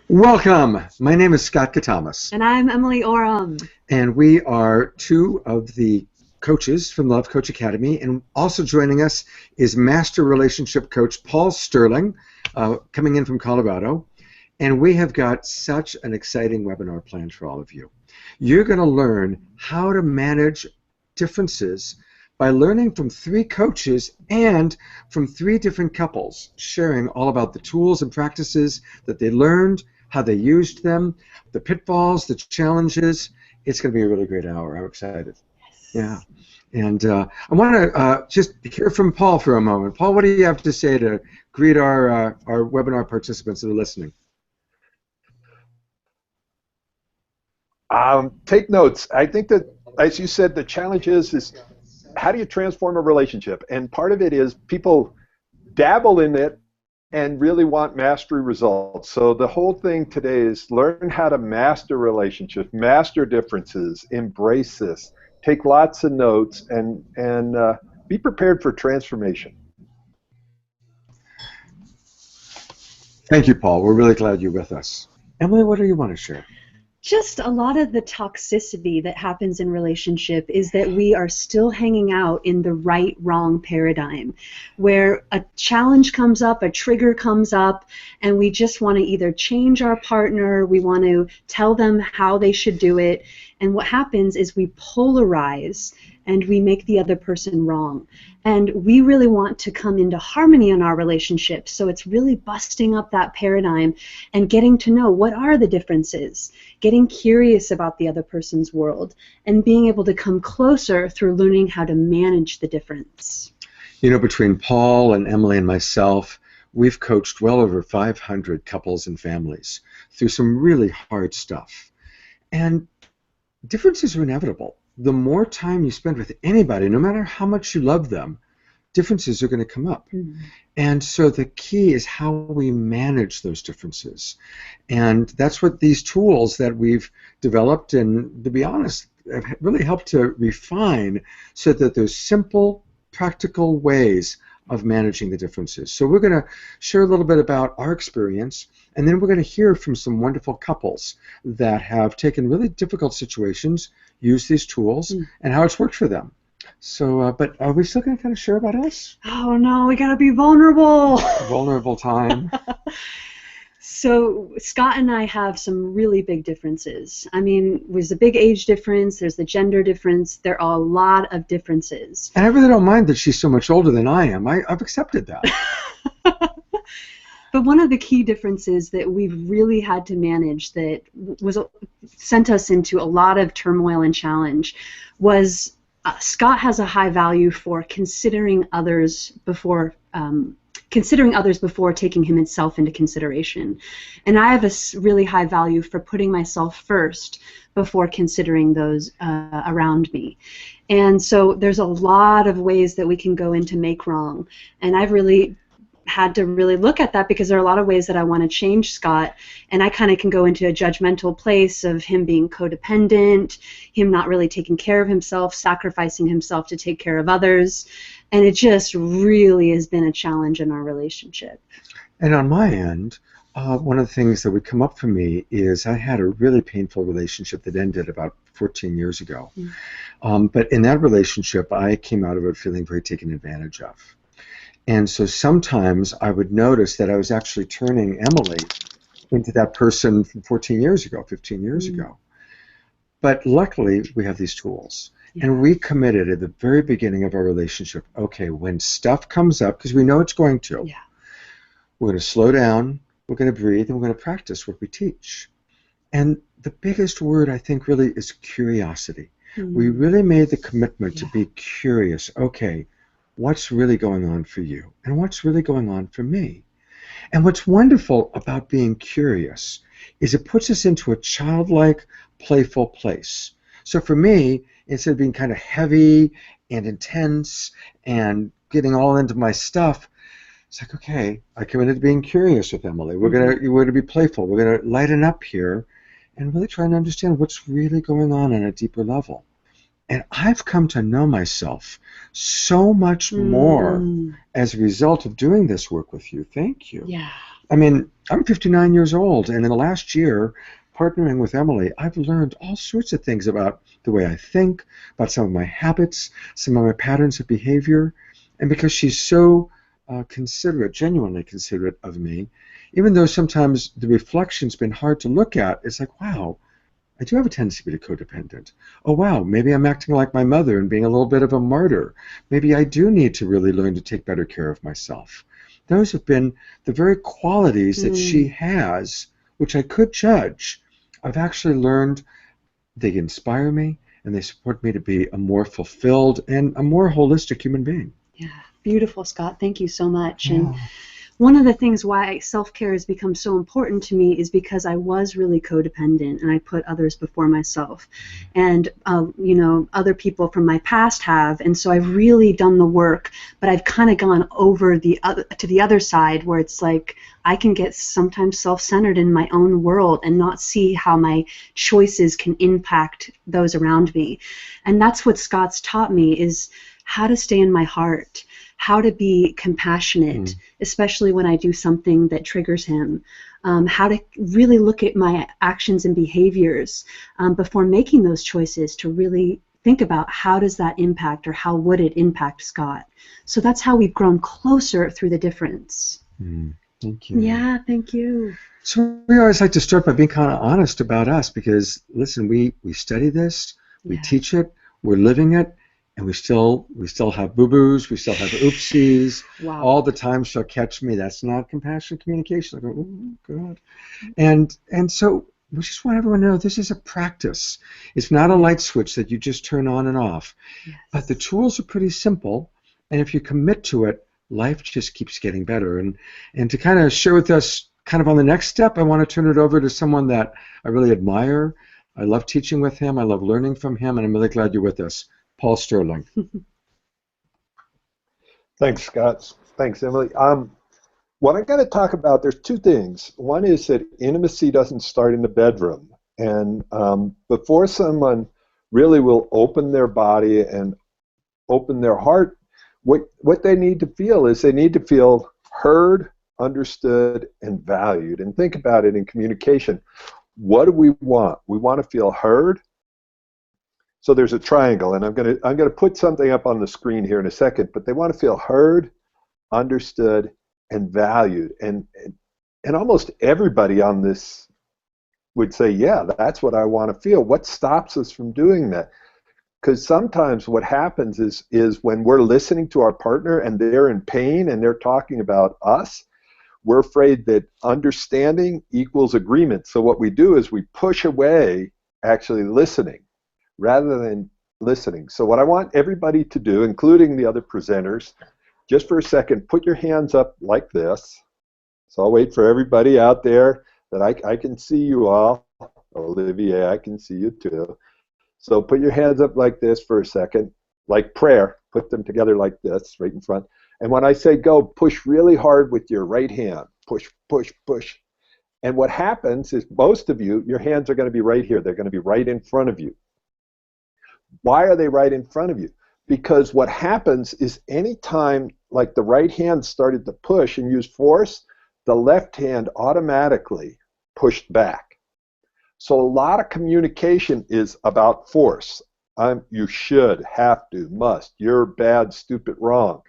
Welcome. My name is Scott Katamas, And I'm Emily Oram. and we are two of the coaches from Love Coach Academy. And also joining us is Master Relationship Coach Paul Sterling, coming in from Colorado. And we have got such an exciting webinar planned for all of you. You're going to learn how to manage differences by learning from three coaches and from three different couples, sharing all about the tools and practices that they learned, how they used them, the pitfalls, the challenges. It's going to be a really great hour. I'm excited. Yeah. And I want to just hear from Paul for a moment. Paul, what do you have to say to greet our webinar participants that are listening? Take notes. I think that, as you said, the challenge is how do you transform a relationship? And part of it is people dabble in it and really want mastery results. So the whole thing today is learn how to master relationships, master differences, embrace this, take lots of notes, and be prepared for transformation. Thank you, Paul. We're really glad you're with us. Emily, what do you want to share? Just a lot of the toxicity that happens in relationship is that we are still hanging out in the right-wrong paradigm, where a challenge comes up, a trigger comes up, and we just want to either change our partner, we want to tell them how they should do it, and what happens is we polarize and we make the other person wrong. And we really want to come into harmony in our relationship, so it's really busting up that paradigm and getting to know what are the differences, getting curious about the other person's world, and being able to come closer through learning how to manage the difference. You know, between Paul and Emily and myself, we've coached well over 500 couples and families through some really hard stuff. And differences are inevitable. The more time you spend with anybody, no matter how much you love them, differences are going to come up. Mm-hmm. And so the key is how we manage those differences. And that's what these tools that we've developed, and to be honest, have really helped to refine so that there's simple, practical ways of managing the differences. So we're going to share a little bit about our experience, and then we're going to hear from some wonderful couples that have taken really difficult situations, used these tools, and how it's worked for them. So, but are we still going to kind of share about us? Oh no, we got to be vulnerable. Vulnerable time. So Scott and I have some really big differences. I mean, there's a big age difference, there's the gender difference, there are a lot of differences. And I really don't mind that she's so much older than I am. I've accepted that. But one of the key differences that we've really had to manage that sent us into a lot of turmoil and challenge was Scott has a high value for considering others before taking himself into consideration. And I have a really high value for putting myself first before considering those around me. And so there's a lot of ways that we can go into make wrong. And I've really had to really look at that because there are a lot of ways that I want to change Scott, and I kind of can go into a judgmental place of him being codependent, him not really taking care of himself, sacrificing himself to take care of others, and it just really has been a challenge in our relationship. And on my end, one of the things that would come up for me is I had a really painful relationship that ended about 14 years ago. But in that relationship, I came out of it feeling very taken advantage of. And so sometimes I would notice that I was actually turning Emily into that person from 14 years ago, 15 years ago. But luckily, we have these tools. Yeah. And we committed at the very beginning of our relationship, okay, when stuff comes up, because we know it's going to, we're going to slow down, we're going to breathe, and we're going to practice what we teach. And the biggest word, I think, really is curiosity. We really made the commitment to be curious. Okay, what's really going on for you, and what's really going on for me? And what's wonderful about being curious is it puts us into a childlike, playful place. So for me, instead of being kind of heavy and intense and getting all into my stuff, it's like, okay, I committed to being curious with Emily. We're gonna be playful. We're gonna lighten up here and really try and understand what's really going on a deeper level. And I've come to know myself so much more as a result of doing this work with you. Thank you. Yeah. I mean, I'm 59 years old, and in the last year, partnering with Emily, I've learned all sorts of things about the way I think, about some of my habits, some of my patterns of behavior. And because she's so considerate, genuinely considerate of me, even though sometimes the reflection's been hard to look at, it's like, wow, I do have a tendency to be codependent. Oh, wow, maybe I'm acting like my mother and being a little bit of a martyr. Maybe I do need to really learn to take better care of myself. Those have been the very qualities that she has, which I could judge. I've actually learned they inspire me and they support me to be a more fulfilled and a more holistic human being. Yeah, beautiful, Scott. Thank you so much. Yeah. And one of the things why self-care has become so important to me is because I was really codependent and I put others before myself. And, other people from my past have. And so I've really done the work, but I've kind of gone over to the other side where it's like I can get sometimes self-centered in my own world and not see how my choices can impact those around me. And that's what Scott's taught me is how to stay in my heart, how to be compassionate, especially when I do something that triggers him, how to really look at my actions and behaviors before making those choices to really think about how does that impact or how would it impact Scott. So that's how we've grown closer through the difference. Thank you. Yeah, thank you. So we always like to start by being kind of honest about us because, listen, we study this, we teach it, we're living it, and we still have boo-boos, we still have oopsies. Wow. All the time she'll catch me. That's not compassionate communication. I go, oh, God. And so we just want everyone to know this is a practice. It's not a light switch that you just turn on and off. Yes. But the tools are pretty simple, and if you commit to it, life just keeps getting better. And to kind of share with us kind of on the next step, I want to turn it over to someone that I really admire. I love teaching with him. I love learning from him, and I'm really glad you're with us. Paul Sterling. Thanks, Scott. Thanks, Emily. What I'm going to talk about, there's two things. One is that intimacy doesn't start in the bedroom. And before someone really will open their body and open their heart, what they need to feel is they need to feel heard, understood, and valued. And think about it in communication. What do we want? We want to feel heard. So there's a triangle, and I'm gonna put something up on the screen here in a second, but they want to feel heard, understood, and valued. And almost everybody on this would say, yeah, that's what I want to feel. What stops us from doing that? Because sometimes what happens is when we're listening to our partner and they're in pain and they're talking about us, we're afraid that understanding equals agreement. So what we do is we push away actually listening rather than listening. So what I want everybody to do, including the other presenters, just for a second, put your hands up like this. So I'll wait for everybody out there that I can see you all. Olivier, I can see you too. So put your hands up like this for a second, like prayer. Put them together like this, right in front. And when I say go, push really hard with your right hand. Push, push, push. And what happens is most of you, your hands are going to be right here. They're going to be right in front of you. Why are they right in front of you? Because what happens is anytime like the right hand started to push and use force, the left hand automatically pushed back. So a lot of communication is about force. You should, have to, must, you're bad, stupid, wrong.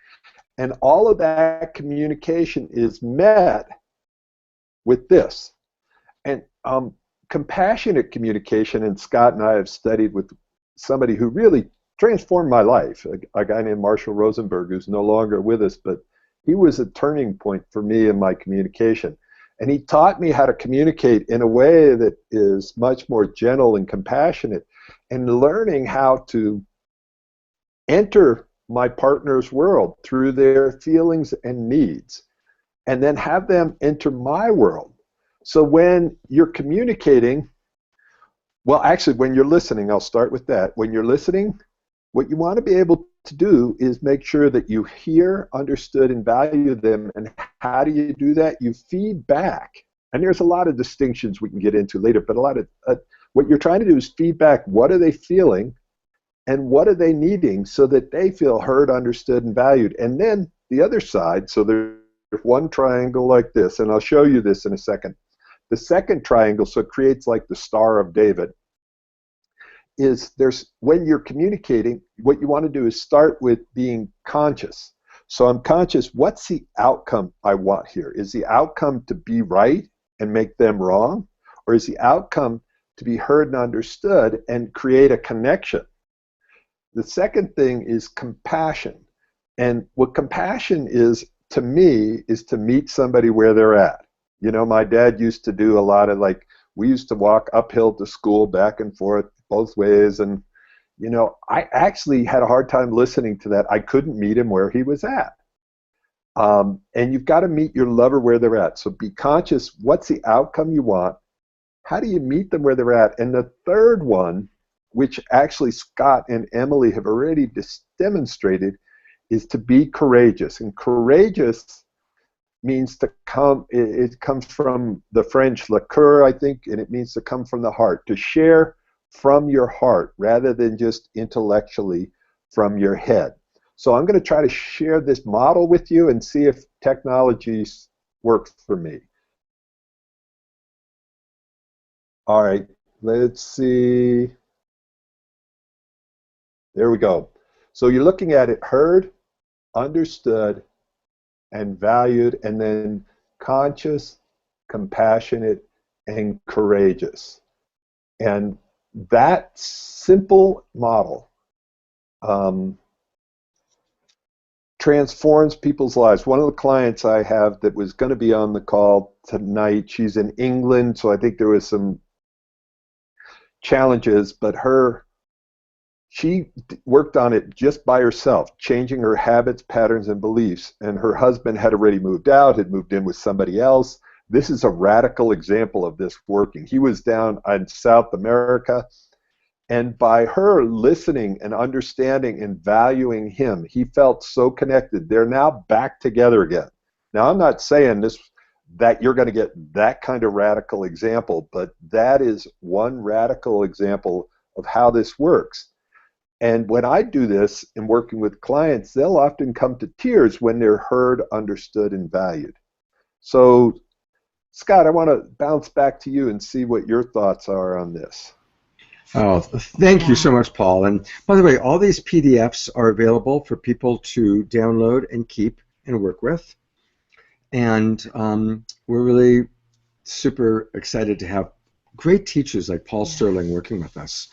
And all of that communication is met with this. And compassionate communication, and Scott and I have studied with somebody who really transformed my life, a guy named Marshall Rosenberg, who's no longer with us, but he was a turning point for me in my communication. And he taught me how to communicate in a way that is much more gentle and compassionate, and learning how to enter my partner's world through their feelings and needs, and then have them enter my world. So when you're communicating, well, actually, when you're listening, I'll start with that. When you're listening, what you want to be able to do is make sure that you hear, understood, and value them. And how do you do that? You feed back. And there's a lot of distinctions we can get into later, but a lot of what you're trying to do is feedback. What are they feeling and what are they needing so that they feel heard, understood, and valued? And then the other side, so there's one triangle like this, and I'll show you this in a second. The second triangle, so it creates like the Star of David, is when you're communicating, what you want to do is start with being conscious. So I'm conscious, what's the outcome I want here? Is the outcome to be right and make them wrong? Or is the outcome to be heard and understood and create a connection? The second thing is compassion. And what compassion is, to me, is to meet somebody where they're at. You know, my dad used to do a lot of, like, we used to walk uphill to school back and forth both ways. And, you know, I actually had a hard time listening to that. I couldn't meet him where he was at. And you've got to meet your lover where they're at. So be conscious, what's the outcome you want? How do you meet them where they're at? And the third one, which actually Scott and Emily have already demonstrated, is to be courageous. And courageous means to come, it comes from the French le cœur, I think, and it means to come from the heart, to share from your heart rather than just intellectually from your head. So I'm going to try to share this model with you and see if technologies work for me. All right, let's see. There we go. So you're looking at it heard, understood, and valued, and then conscious, compassionate, and courageous. And that simple model transforms people's lives. One of the clients I have that was going to be on the call tonight, she's in England, so I think there was some challenges, but she worked on it just by herself, changing her habits, patterns, and beliefs. And her husband had already moved out, had moved in with somebody else. This is a radical example of this working. He was down in South America, and by her listening and understanding and valuing him, he felt so connected. They're now back together again. Now, I'm not saying that you're going to get that kind of radical example, but that is one radical example of how this works. And when I do this in working with clients, they'll often come to tears when they're heard, understood, and valued. So, Scott, I want to bounce back to you and see what your thoughts are on this. Oh, thank you so much, Paul. And by the way, all these PDFs are available for people to download and keep and work with. And we're really super excited to have great teachers like Paul Sterling working with us.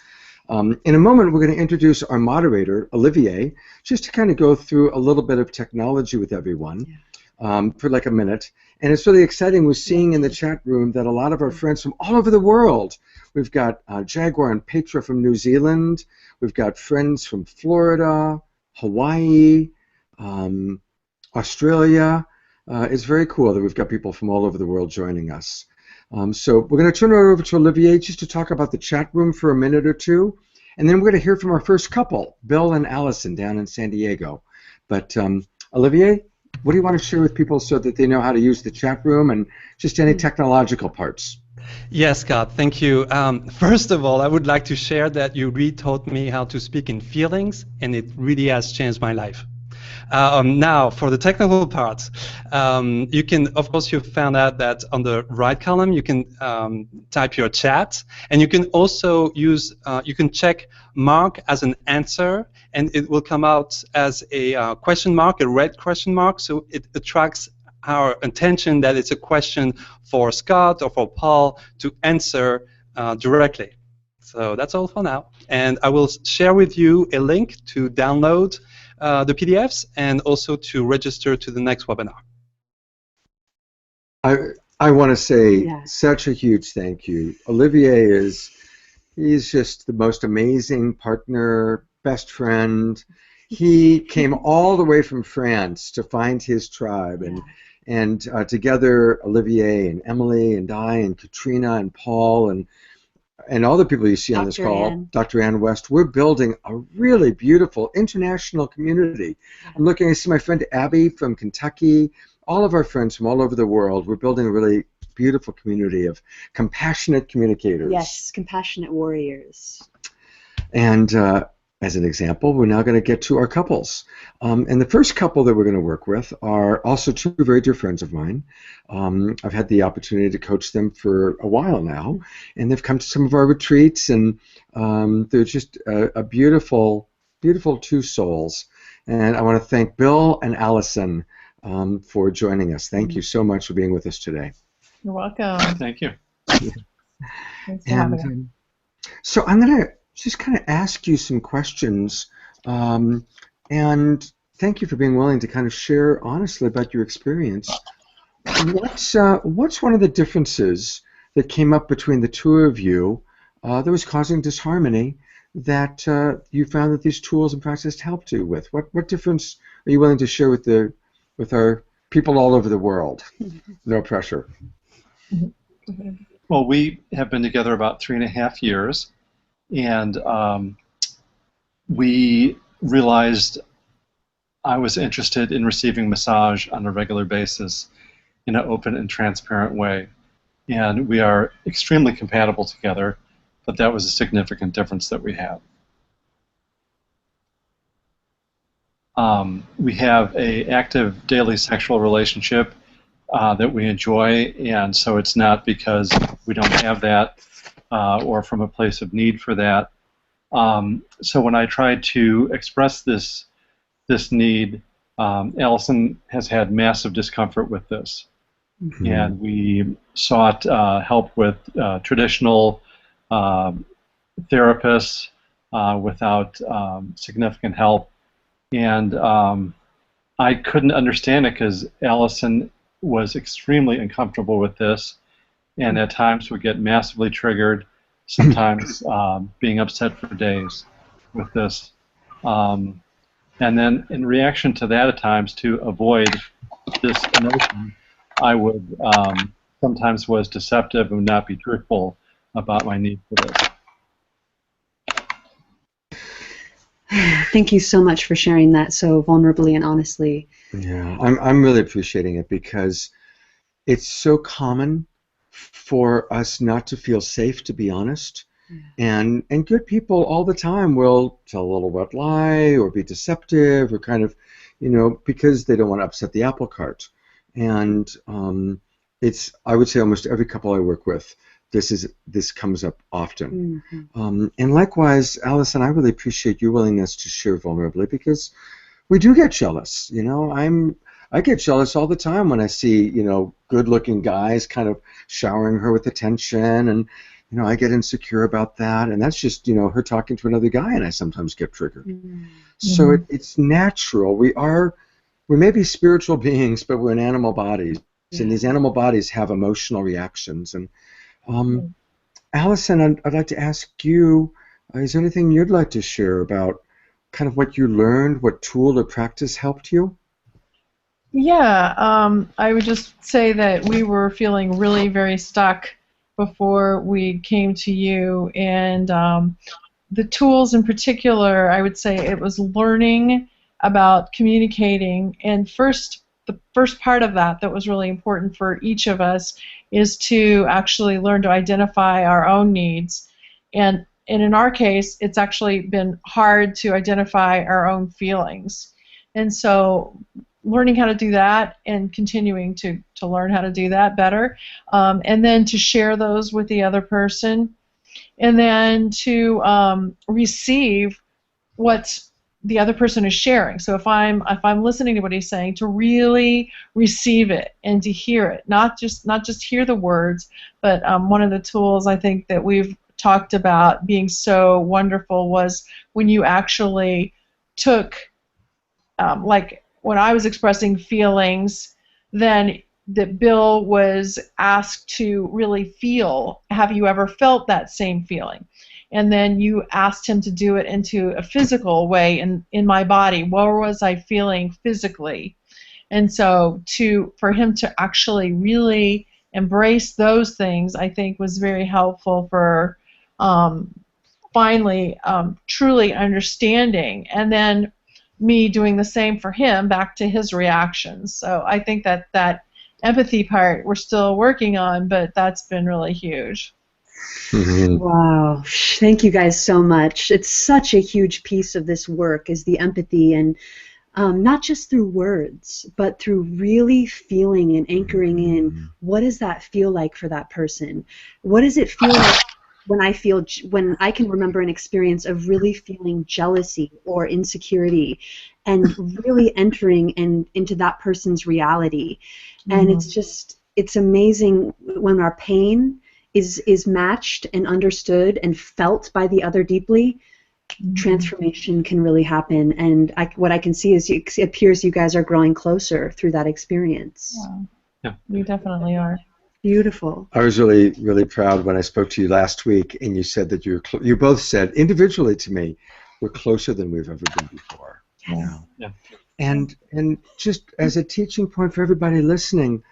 In a moment, we're going to introduce our moderator, Olivier, just to kind of go through a little bit of technology with everyone for like a minute. And it's really exciting. We're seeing in the chat room that a lot of our friends from all over the world, we've got Jaguar and Petra from New Zealand, we've got friends from Florida, Hawaii, Australia. It's very cool that we've got people from all over the world joining us. So we're going to turn it over to Olivier just to talk about the chat room for a minute or two, and then we're going to hear from our first couple, Bill and Allison down in San Diego. But Olivier, what do you want to share with people so that they know how to use the chat room and just any technological parts? Yes, Scott, thank you. First of all, I would like to share that you re-taught me how to speak in feelings, and it really has changed my life. Now, for the technical parts, you can, of course, you found out that on the right column, you can type your chat, and you can also use, you can check mark as an answer, and it will come out as a question mark, a red question mark, so it attracts our attention that it's a question for Scott or for Paul to answer directly. So that's all for now, and I will share with you a link to download the PDFs and also to register to the next webinar. I want to say such a huge thank you. Olivier he's just the most amazing partner, best friend. He came all the way from France to find his tribe, and together Olivier and Emily and Di and Katrina and Paul and all the people you see on this call, Dr. Ann West, we're building a really beautiful international community. I'm looking, I see my friend Abby from Kentucky, all of our friends from all over the world. We're building a really beautiful community of compassionate communicators. Yes, compassionate warriors. And as an example, we're now going to get to our couples. And the first couple that we're going to work with are also two very dear friends of mine. I've had the opportunity to coach them for a while now, and they've come to some of our retreats, and they're just a beautiful, beautiful two souls. And I want to thank Bill and Allison for joining us. Thank you so much for being with us today. You're welcome. Thank you. Thanks for having us. So I'm going to just kind of ask you some questions, and thank you for being willing to kind of share honestly about your experience. What's one of the differences that came up between the two of you that was causing disharmony that you found that these tools and practices helped you with? What difference are you willing to share with our people all over the world? No pressure. Well, we have been together about 3.5 years, and we realized I was interested in receiving massage on a regular basis in an open and transparent way. And we are extremely compatible together, but that was a significant difference that we had. We have an active daily sexual relationship that we enjoy, and so it's not because we don't have that or from a place of need for that. So when I tried to express this need, Allison has had massive discomfort with this. Mm-hmm. And we sought help with traditional therapists without significant help. And I couldn't understand it because Allison was extremely uncomfortable with this, and at times would get massively triggered, sometimes being upset for days with this. And then in reaction to that, at times, to avoid this emotion, I would sometimes was deceptive and would not be truthful about my need for this. Thank you so much for sharing that so vulnerably and honestly. Yeah, I'm really appreciating it because it's so common for us not to feel safe to be honest. Yeah. And good people all the time will tell a little white lie or be deceptive or kind of, because they don't want to upset the apple cart. And it's, I would say, almost every couple I work with, this comes up often. Mm-hmm. And likewise, Allison, I really appreciate your willingness to share vulnerably because we do get jealous. I get jealous all the time when I see, good-looking guys kind of showering her with attention, and I get insecure about that, and that's just her talking to another guy, and I sometimes get triggered. Mm-hmm. So it's natural. We may be spiritual beings, but we're in animal bodies, and these animal bodies have emotional reactions. And Allison, I'd like to ask you, is there anything you'd like to share about kind of what you learned, what tool or practice helped you? Yeah, I would just say that we were feeling really very stuck before we came to you, and the tools in particular, I would say it was learning about communicating, and the first part of that was really important for each of us is to actually learn to identify our own needs, and in our case, it's actually been hard to identify our own feelings, and so learning how to do that and continuing to learn how to do that better, and then to share those with the other person, and then to receive what the other person is sharing. So if I'm listening to what he's saying, to really receive it and to hear it, not just hear the words, but one of the tools I think that we've talked about being so wonderful was when you actually took like when I was expressing feelings, then that Bill was asked to really feel, have you ever felt that same feeling? And then you asked him to do it into a physical way in my body. What was I feeling physically? And so for him to actually really embrace those things, I think was very helpful for finally truly understanding. And then me doing the same for him back to his reactions. So I think that empathy part we're still working on, but that's been really huge. Wow. Thank you guys so much. It's such a huge piece of this work is the empathy, and not just through words, but through really feeling and anchoring in what does that feel like for that person? What does it feel like when I can remember an experience of really feeling jealousy or insecurity and really entering into that person's reality. And it's amazing when our pain is matched and understood and felt by the other deeply. Transformation can really happen, and what I can see is it appears you guys are growing closer through that experience. Yeah, we definitely are. Beautiful. I was really, really proud when I spoke to you last week, and you said that you both said individually to me, we're closer than we've ever been before. Yeah. And just as a teaching point for everybody listening,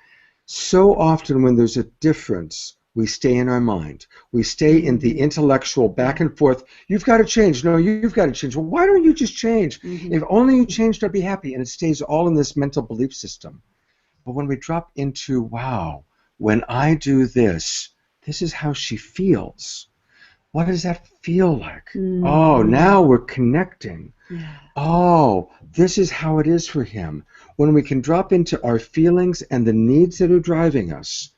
so often when there's a difference, we stay in our mind. We stay in the intellectual back and forth. You've got to change. No, you've got to change. Well, why don't you just change? If only you changed, I'd be happy. And it stays all in this mental belief system. But when we drop into, wow, when I do this, this is how she feels. What does that feel like? Oh, now we're connecting. Oh, this is how it is for him. When we can drop into our feelings and the needs that are driving us,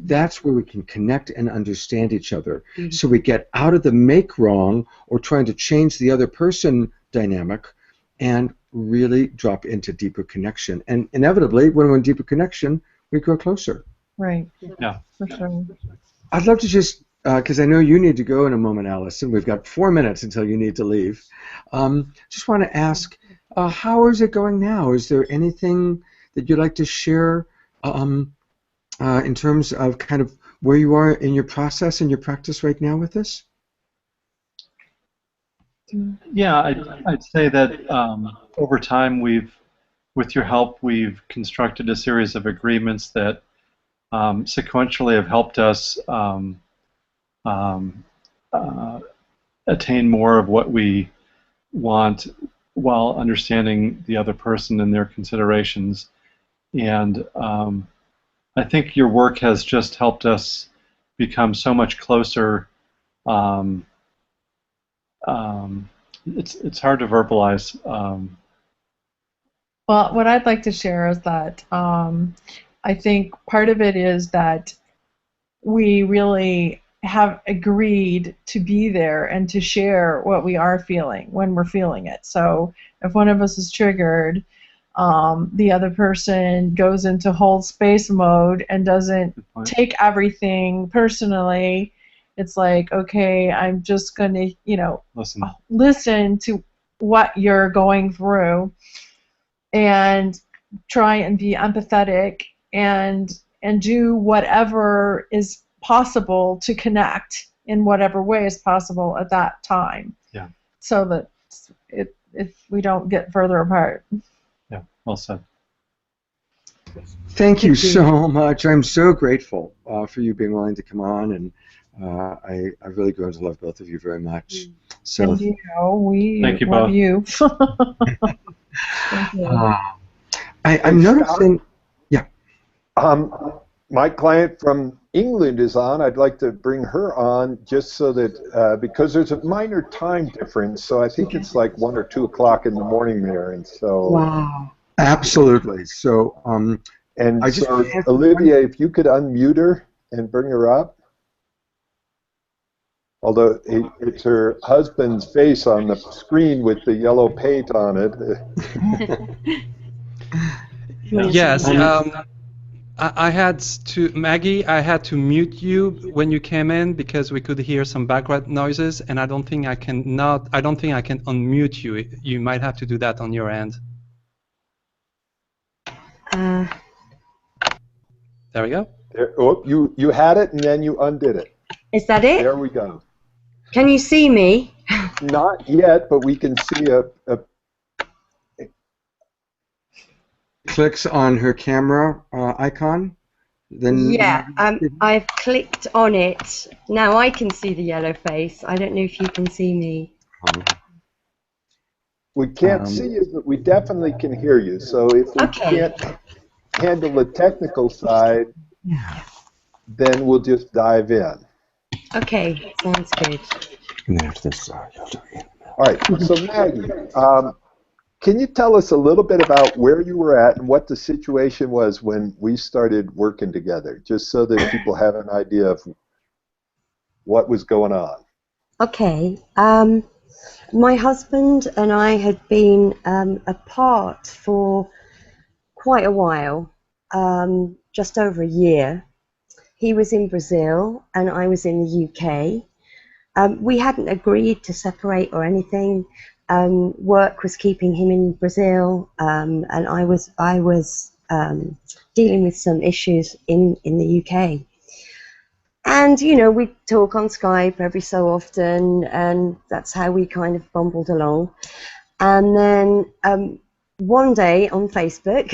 that's where we can connect and understand each other. So we get out of the make wrong or trying to change the other person dynamic and really drop into deeper connection. And inevitably, when we're in deeper connection, we grow closer. Right. Yeah. For sure. I'd love to just, because I know you need to go in a moment, Allison. We've got 4 minutes until you need to leave. Just want to ask, how is it going now? Is there anything that you'd like to share in terms of kind of where you are in your process and your practice right now with this? Yeah, I'd say that over time with your help, we've constructed a series of agreements that sequentially have helped us attain more of what we want while understanding the other person and their considerations. And I think your work has just helped us become so much closer. It's hard to verbalize. Well, what I'd like to share is that I think part of it is that we really have agreed to be there and to share what we are feeling when we're feeling it. So if one of us is triggered, the other person goes into hold space mode and doesn't take everything personally. It's like, okay, I'm just going to, listen to what you're going through and try and be empathetic and do whatever is possible to connect in whatever way is possible at that time. Yeah. So that if we don't get further apart. Yeah, well said. Thank you so much. I'm so grateful for you being willing to come on, and I've really grown to love both of you very much. So and we thank you love both. you. Thank you. I'm noticing. Yeah. My client from England is on. I'd like to bring her on just so that because there's a minor time difference, so I think it's like 1 or 2 o'clock in the morning there, and so. Wow. Absolutely. So Olivia, if you could unmute her and bring her up. Although it's her husband's face on the screen with the yellow paint on it. Yes. I had to, Maggie, I had to mute you when you came in because we could hear some background noises, and I don't think I can unmute you. You might have to do that on your end. There we go. You had it and then you undid it. Is that it? There we go. Can you see me? Not yet, but we can see a clicks on her camera icon. Then yeah, I've clicked on it. Now I can see the yellow face. I don't know if you can see me. We can't see you, but we definitely can hear you. So if we can't handle the technical side, then we'll just dive in. Okay, sounds good. And then after this, you'll do it. All right. So Maggie, can you tell us a little bit about where you were at and what the situation was when we started working together, just so that people have an idea of what was going on? Okay. My husband and I had been apart for quite a while, just over a year. He was in Brazil and I was in the UK. We hadn't agreed to separate or anything. Work was keeping him in Brazil, and I was dealing with some issues in the UK. And you know, we talk on Skype every so often, and that's how we kind of bumbled along. And then one day on Facebook,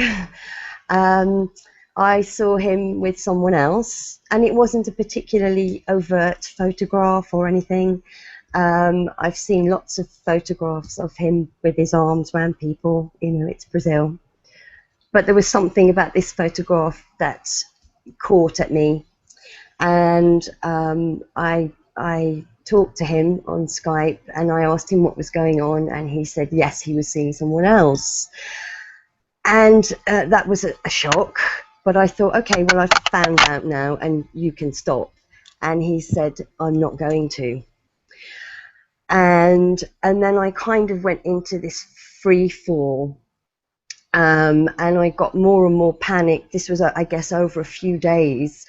I saw him with someone else, and it wasn't a particularly overt photograph or anything. I've seen lots of photographs of him with his arms around people. You know, it's Brazil. But there was something about this photograph that caught at me, and I talked to him on Skype, and I asked him what was going on, and he said yes, he was seeing someone else. And that was a shock, but I thought, okay, well, I've found out now, and you can stop. And he said, I'm not going to. And then I kind of went into this free fall, and I got more and more panicked. This was, I guess, over a few days,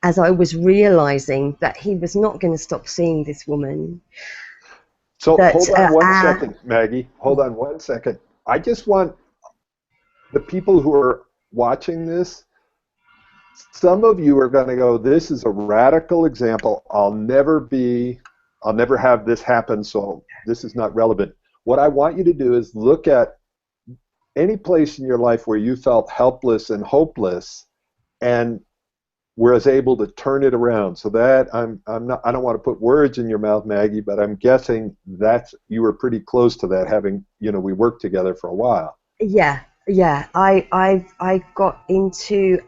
as I was realizing that he was not going to stop seeing this woman. So hold on one second, Maggie. Hold on one second. I just want the people who are watching this, some of you are going to go, this is a radical example. I'll never have this happen, so this is not relevant. What I want you to do is look at any place in your life where you felt helpless and hopeless and was able to turn it around. So that I don't want to put words in your mouth, Maggie, but I'm guessing that you were pretty close to that, having, you know, we worked together for a while. Yeah. I got into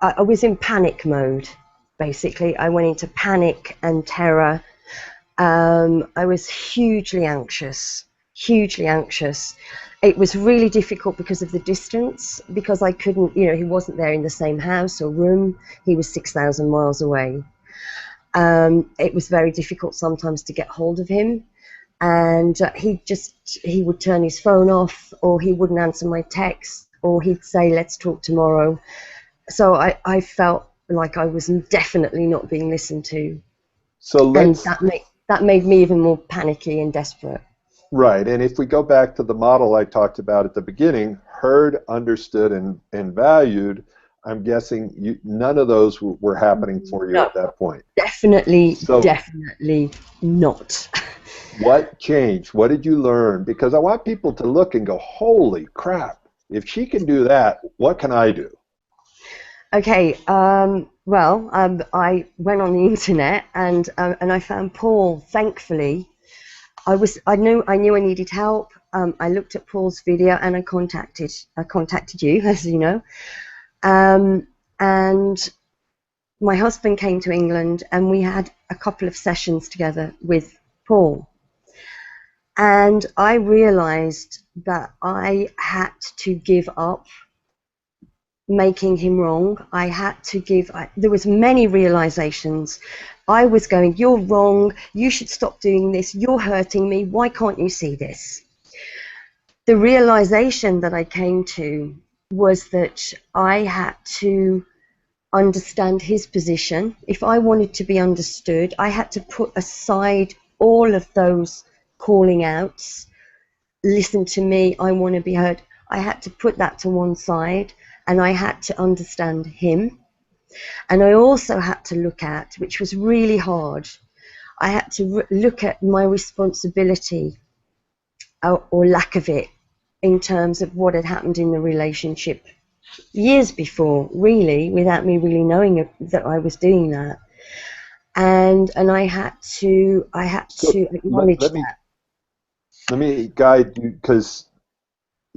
I was in panic mode, basically. I went into panic and terror. I was hugely anxious. It was really difficult because of the distance, because I couldn't, you know, he wasn't there in the same house or room. He was 6,000 miles away. It was very difficult sometimes to get hold of him. And he would turn his phone off, or he wouldn't answer my text, or he'd say, let's talk tomorrow. So I felt like I was definitely not being listened to. And that made me even more panicky and desperate. Right, and if we go back to the model I talked about at the beginning, heard, understood, and valued, I'm guessing none of those were happening for you at that point. Definitely not. What changed? What did you learn? Because I want people to look and go, holy crap, if she can do that, what can I do? Okay, I went on the internet and I found Paul. Thankfully, I knew I needed help. I looked at Paul's video and I contacted you, as you know. And my husband came to England and we had a couple of sessions together with Paul. And I realized that I had to give up making him wrong. There was many realizations. I was going, you're wrong, you should stop doing this, you're hurting me, why can't you see this? The realization that I came to was that I had to understand his position. If I wanted to be understood, I had to put aside all of those calling outs. Listen to me, I want to be heard. I had to put that to one side, and I had to understand him. And I also had to look at, which was really hard, I had to look at my responsibility or lack of it in terms of what had happened in the relationship years before, really, without me really knowing that I was doing that. And I had to acknowledge that. Let me guide you, because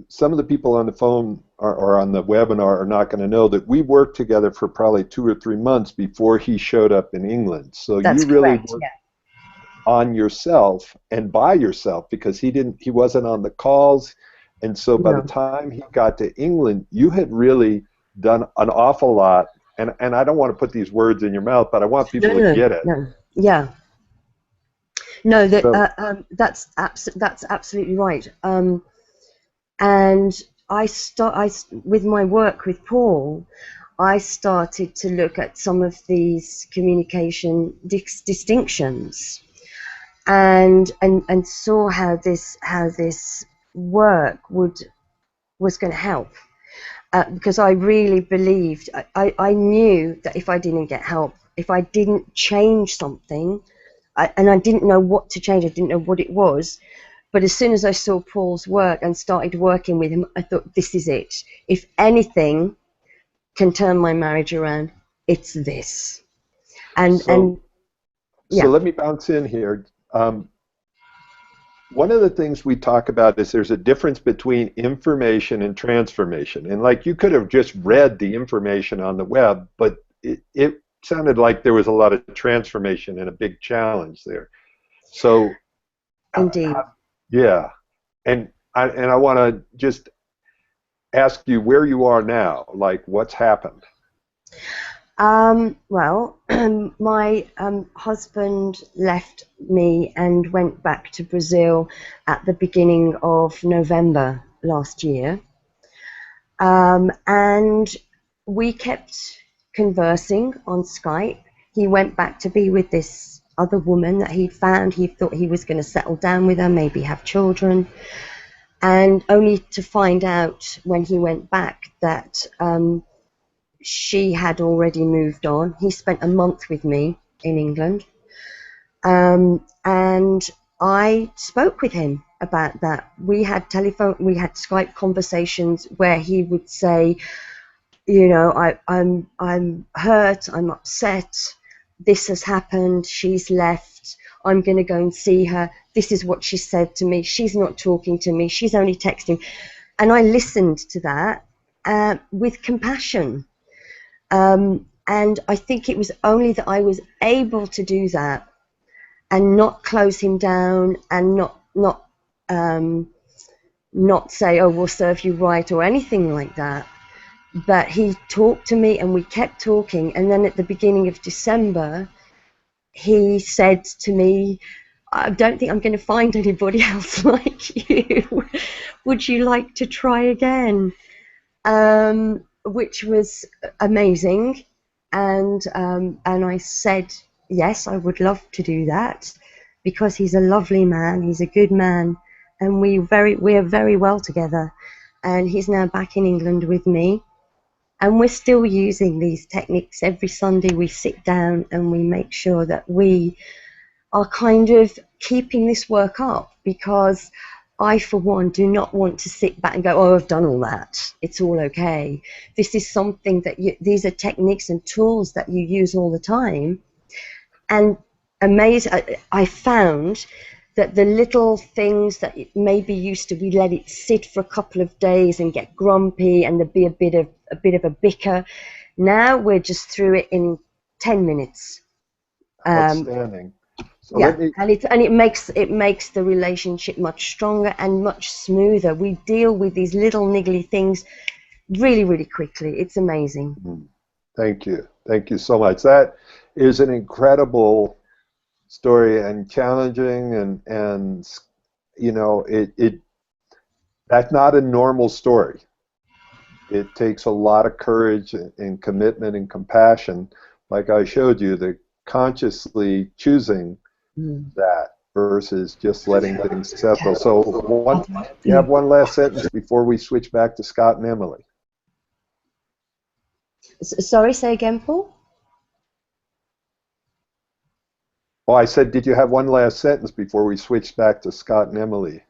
some of the people on the phone or on the webinar are not going to know that we worked together for probably 2 or 3 months before he showed up in England. So That's you really correct, worked yeah. on yourself and by yourself, because he wasn't on the calls, and so by No. the time he got to England, you had really done an awful lot. And I don't want to put these words in your mouth, but I want people to get it. No, yeah. No, So, that's absolutely right. And with my work with Paul, I started to look at some of these communication distinctions, and saw how this work was going to help. Because I really believed, I knew that if I didn't get help, if I didn't change something, and I didn't know what to change, I didn't know what it was, but as soon as I saw Paul's work and started working with him, I thought, this is it. If anything can turn my marriage around, it's this. so Yeah. let me bounce in here. One of the things we talk about is there's a difference between information and transformation. And like, you could have just read the information on the web, but it sounded like there was a lot of transformation and a big challenge there. So, Indeed. yeah. And I want to just ask you where you are now, like what's happened. Well, my husband left me and went back to Brazil at the beginning of November last year. And we kept conversing on Skype. He went back to be with this other woman that he'd found. He thought he was going to settle down with her, maybe have children. And only to find out when he went back that she had already moved on. He spent a month with me in England. And I spoke with him about that. We had Skype conversations where he would say, you know, I'm hurt, I'm upset, this has happened, she's left, I'm going to go and see her, this is what she said to me, she's not talking to me, she's only texting. And I listened to that with compassion. And I think it was only that I was able to do that and not close him down and not say, oh, we'll serve you right or anything like that. But he talked to me and we kept talking. And then at the beginning of December, he said to me, I don't think I'm going to find anybody else like you. Would you like to try again? Which was amazing. And I said, yes, I would love to do that, because he's a lovely man, he's a good man, and we are very well together. And he's now back in England with me, and we're still using these techniques. Every Sunday we sit down and we make sure that we are kind of keeping this work up, because I, for one, do not want to sit back and go, oh, I've done all that, it's all okay. This is something that these are techniques and tools that you use all the time. And I found that the little things that maybe used to, we let it sit for a couple of days and get grumpy and there'd be a bit of a bicker. Now we're just through it in 10 minutes. Outstanding. So yeah, and it makes the relationship much stronger and much smoother. We deal with these little niggly things really, really quickly. It's amazing. Thank you so much. That is an incredible story, and challenging, and you know, that's not a normal story. It takes a lot of courage and commitment and compassion, like I showed you, the consciously choosing that versus just letting things settle. So you have one last sentence before we switch back to Scott and Emily. Sorry, say again, Paul? Oh, I said, did you have one last sentence before we switch back to Scott and Emily?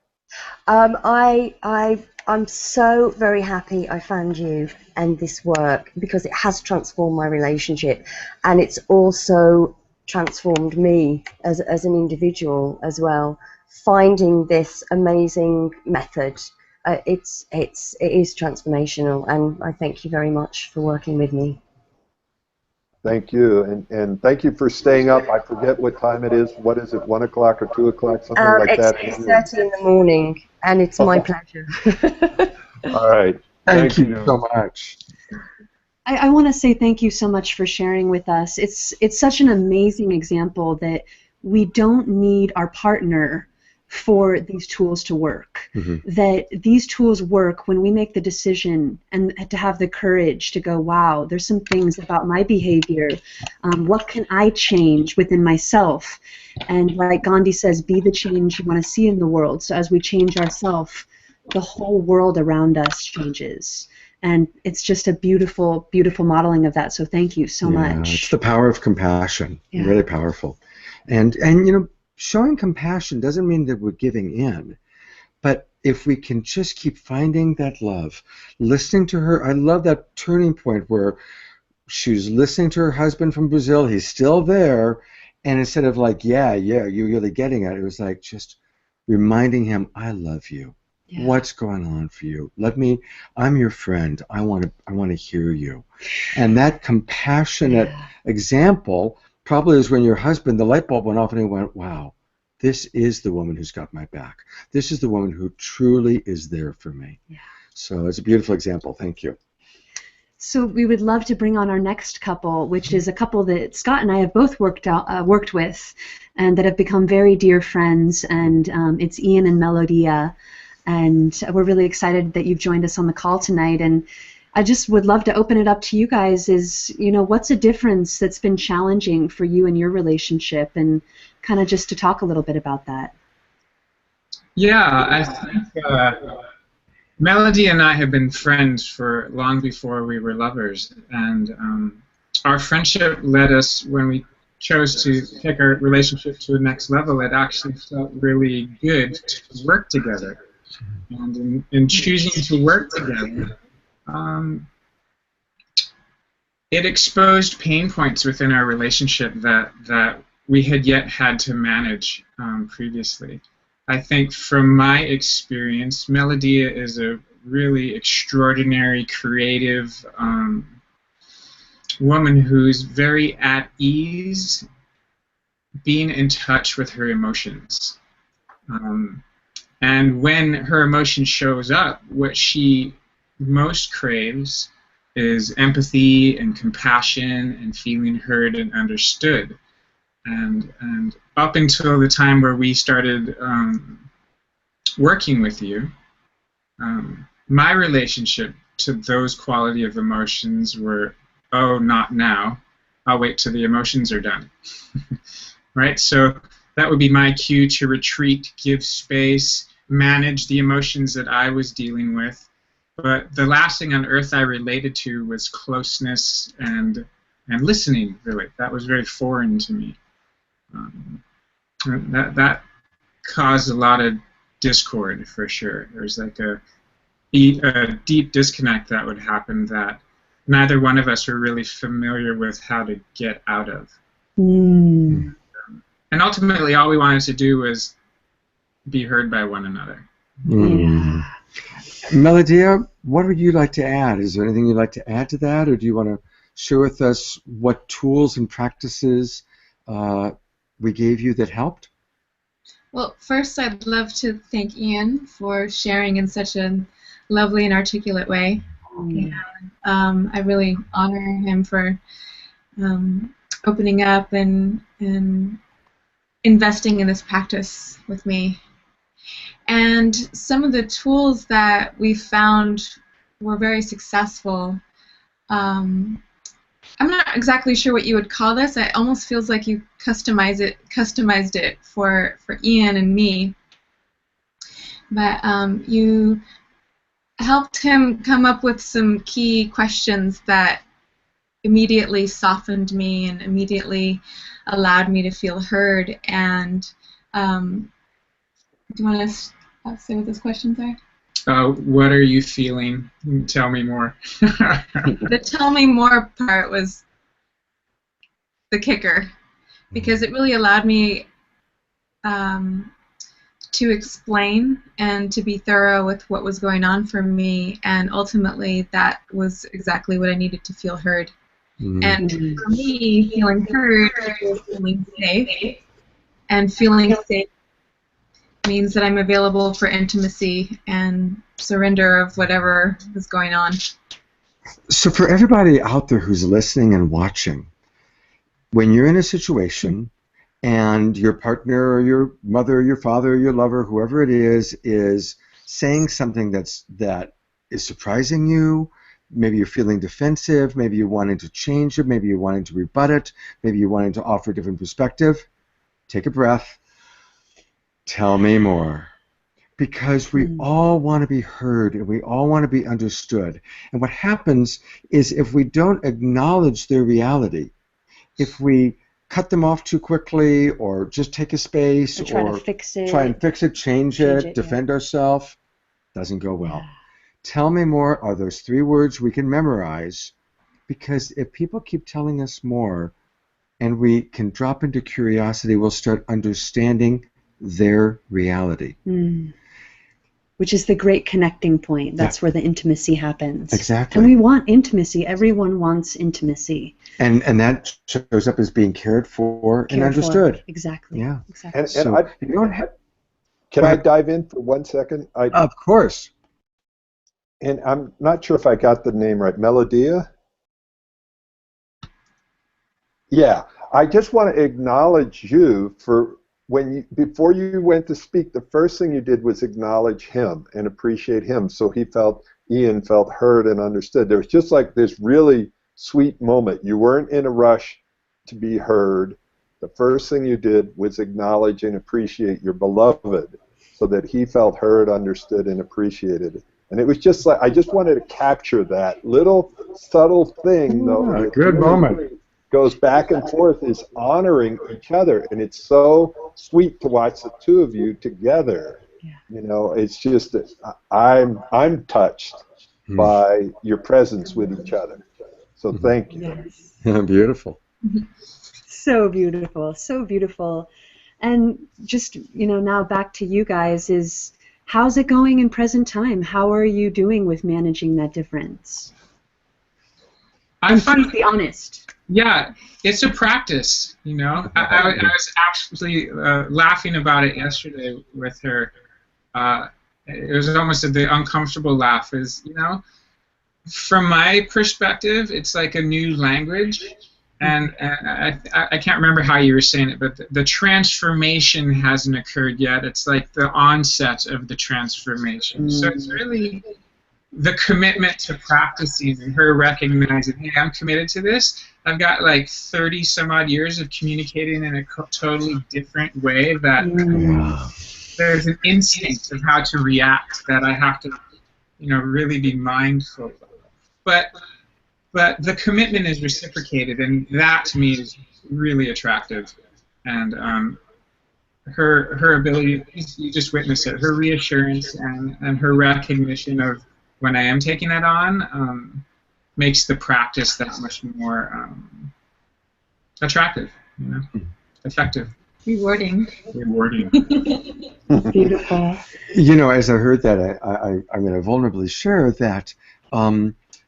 I'm so very happy I found you and this work, because it has transformed my relationship, and it's also transformed me as an individual as well, finding this amazing method it is transformational, and I thank you very much for working with me. Thank you, and thank you for staying up. I forget what time it is. What is it, 1 o'clock or 2 o'clock, something like It's that? 6:30 in the morning, and it's my pleasure. All right. Thank you so much. I want to say thank you so much for sharing with us. It's such an amazing example that we don't need our partner for these tools to work. Mm-hmm. That these tools work when we make the decision and to have the courage to go, wow, there's some things about my behavior. What can I change within myself? And like Gandhi says, be the change you want to see in the world. So as we change ourselves, the whole world around us changes. And it's just a beautiful, beautiful modeling of that. So thank you so much. It's the power of compassion. Yeah. Really powerful. And you know, showing compassion doesn't mean that we're giving in. But if we can just keep finding that love, listening to her, I love that turning point where she was listening to her husband from Brazil. He's still there. And instead of like, yeah, you're really getting it, it was like just reminding him, I love you. Yeah. What's going on for you? I'm your friend. I want to hear you. And that compassionate example probably is when your husband, the light bulb went off and he went, wow, this is the woman who's got my back. This is the woman who truly is there for me. Yeah. So it's a beautiful example. Thank you. So we would love to bring on our next couple, which is a couple that Scott and I have both worked with and that have become very dear friends. And it's Ian and Melodia. And we're really excited that you've joined us on the call tonight. And I just would love to open it up to you guys is, you know, what's a difference that's been challenging for you in your relationship, and kind of just to talk a little bit about that. Yeah, I think Melody and I have been friends for long before we were lovers. And our friendship led us, when we chose to take our relationship to the next level, it actually felt really good to work together. And in choosing to work together, it exposed pain points within our relationship that we had yet had to manage previously. I think from my experience, Melodia is a really extraordinary, creative woman who's very at ease being in touch with her emotions. And when her emotion shows up, what she most craves is empathy and compassion and feeling heard and understood. And up until the time where we started working with you, my relationship to those quality of emotions were, oh, not now. I'll wait till the emotions are done. Right? So that would be my cue to retreat, give space, manage the emotions that I was dealing with. But the last thing on earth I related to was closeness and listening, really. That was very foreign to me. That caused a lot of discord, for sure. There was like a deep disconnect that would happen that neither one of us were really familiar with how to get out of. Mm. And ultimately, all we wanted to do was be heard by one another. Mm. Melodia, what would you like to add? Is there anything you'd like to add to that, or do you want to share with us what tools and practices we gave you that helped? Well, first, I'd love to thank Ian for sharing in such a lovely and articulate way. And, I really honor him for opening up and investing in this practice with me. And some of the tools that we found were very successful. I'm not exactly sure what you would call this. It almost feels like you customized it for Ian and me. But you helped him come up with some key questions that immediately softened me and immediately allowed me to feel heard. And do you want to say what those questions are? What are you feeling? Tell me more. The tell me more part was the kicker, because it really allowed me to explain and to be thorough with what was going on for me, and ultimately that was exactly what I needed to feel heard. And for me, feeling heard is feeling safe, and feeling safe means that I'm available for intimacy and surrender of whatever is going on. So for everybody out there who's listening and watching, when you're in a situation and your partner or your mother or your father or your lover, whoever it is saying something that is surprising you, maybe you're feeling defensive, maybe you're wanting to change it, maybe you're wanting to rebut it, maybe you're wanting to offer a different perspective, take a breath, tell me more. Because we all want to be heard and we all want to be understood. And what happens is if we don't acknowledge their reality, if we cut them off too quickly or just take a space or try and fix it, change it, defend ourselves, doesn't go well. Yeah. Tell me more are those 3 words we can memorize, because if people keep telling us more and we can drop into curiosity, we'll start understanding their reality. Which is the great connecting point. That's where the intimacy happens. Exactly. And we want intimacy. Everyone wants intimacy. And that shows up as being cared for and understood. Exactly. Yeah. Exactly. And So you don't have, can I dive in for 1 second? of course. And I'm not sure if I got the name right. Melodia? Yeah. I just want to acknowledge you for before you went to speak, the first thing you did was acknowledge him and appreciate him, so Ian felt heard and understood. There was just like this really sweet moment. You weren't in a rush to be heard. The first thing you did was acknowledge and appreciate your beloved, so that he felt heard, understood, and appreciated. And it was just like, I just wanted to capture that little subtle thing, though. Good moment. Goes back and forth, is honoring each other, and it's so sweet to watch the 2 of you together. You know, it's just I'm touched by your presence with each other. So thank you. Yes. Beautiful. So beautiful, so beautiful. And just, now back to you guys, is how's it going in present time? How are you doing with managing that difference? Please be honest. Yeah, it's a practice, I was actually laughing about it yesterday with her. It was almost the uncomfortable laugh. From my perspective, it's like a new language, and I can't remember how you were saying it, but the transformation hasn't occurred yet. It's like the onset of the transformation. So it's really the commitment to practicing and her recognizing, hey, I'm committed to this. I've got like 30 some odd years of communicating in a totally different way that there's an instinct of how to react that I have to, really be mindful of. But the commitment is reciprocated, and that to me is really attractive. And her ability, you just witnessed it, her reassurance and her recognition of when I am taking that on makes the practice that much more attractive, effective. Rewarding. Beautiful. As I heard that, I'm going to vulnerably share that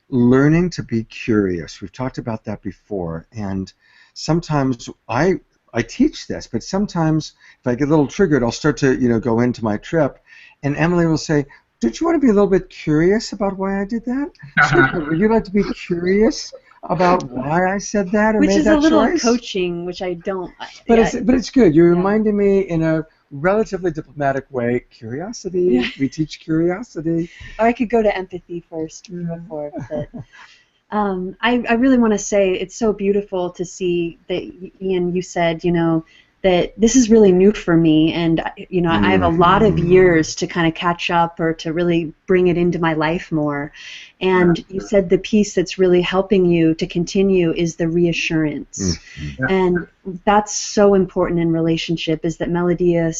learning to be curious. We've talked about that before, and sometimes I teach this, but sometimes if I get a little triggered, I'll start to go into my trip, and Emily will say, "Don't you want to be a little bit curious about why I did that? Would you like to be curious about why I said that or which made is that a little choice?" coaching, which I don't. But it's good. You're reminding me in a relatively diplomatic way. Curiosity. Yeah. We teach curiosity. Or I could go to empathy first before. But I really want to say it's so beautiful to see that, Ian, you said, that this is really new for me, and I have a lot of years to kind of catch up or to really bring it into my life more. And you said the piece that's really helping you to continue is the reassurance. And that's so important in relationship, is that Melodia,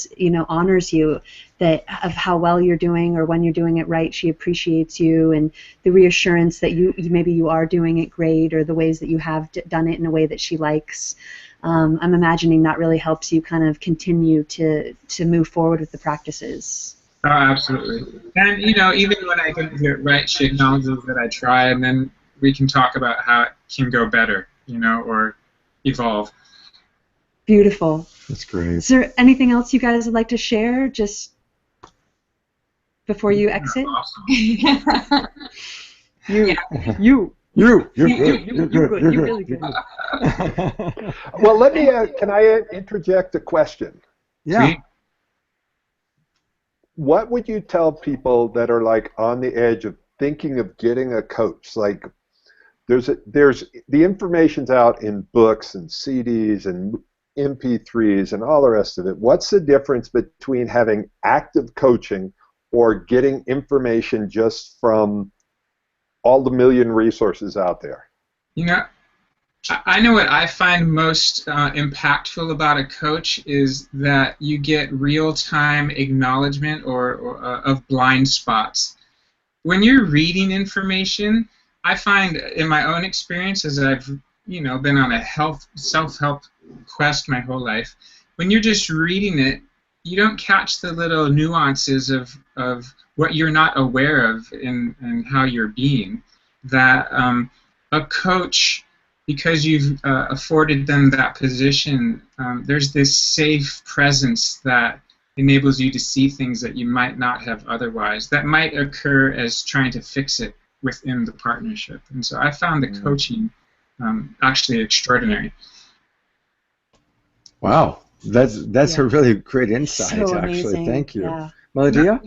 honors you, that of how well you're doing or when you're doing it right. She appreciates you, and the reassurance that maybe you are doing it great, or the ways that you have done it in a way that she likes. I'm imagining that really helps you kind of continue to move forward with the practices. Oh, absolutely. And, you know, even when I didn't get it right, she acknowledges that I try, and then we can talk about how it can go better, you know, or evolve. Beautiful. That's great. Is there anything else you guys would like to share just before you exit? Awesome. You're You're really good. Well, let me. Can I interject a question? Yeah. Sweet. What would you tell people that are like on the edge of thinking of getting a coach? Like, there's the information's out in books and CDs and MP3s and all the rest of it. What's the difference between having active coaching or getting information just from all the million resources out there? You know, I know what I find most impactful about a coach is that you get real-time acknowledgement or of blind spots. When you're reading information, I find in my own experience, as I've been on a self-help quest my whole life, when you're just reading it, you don't catch the little nuances of what you're not aware of in how you're being. That a coach, because you've afforded them that position, there's this safe presence that enables you to see things that you might not have otherwise, that might occur as trying to fix it within the partnership. And so I found the coaching actually extraordinary. Wow, that's a really great insight, So actually. amazing. Thank you. Yeah. Melodia?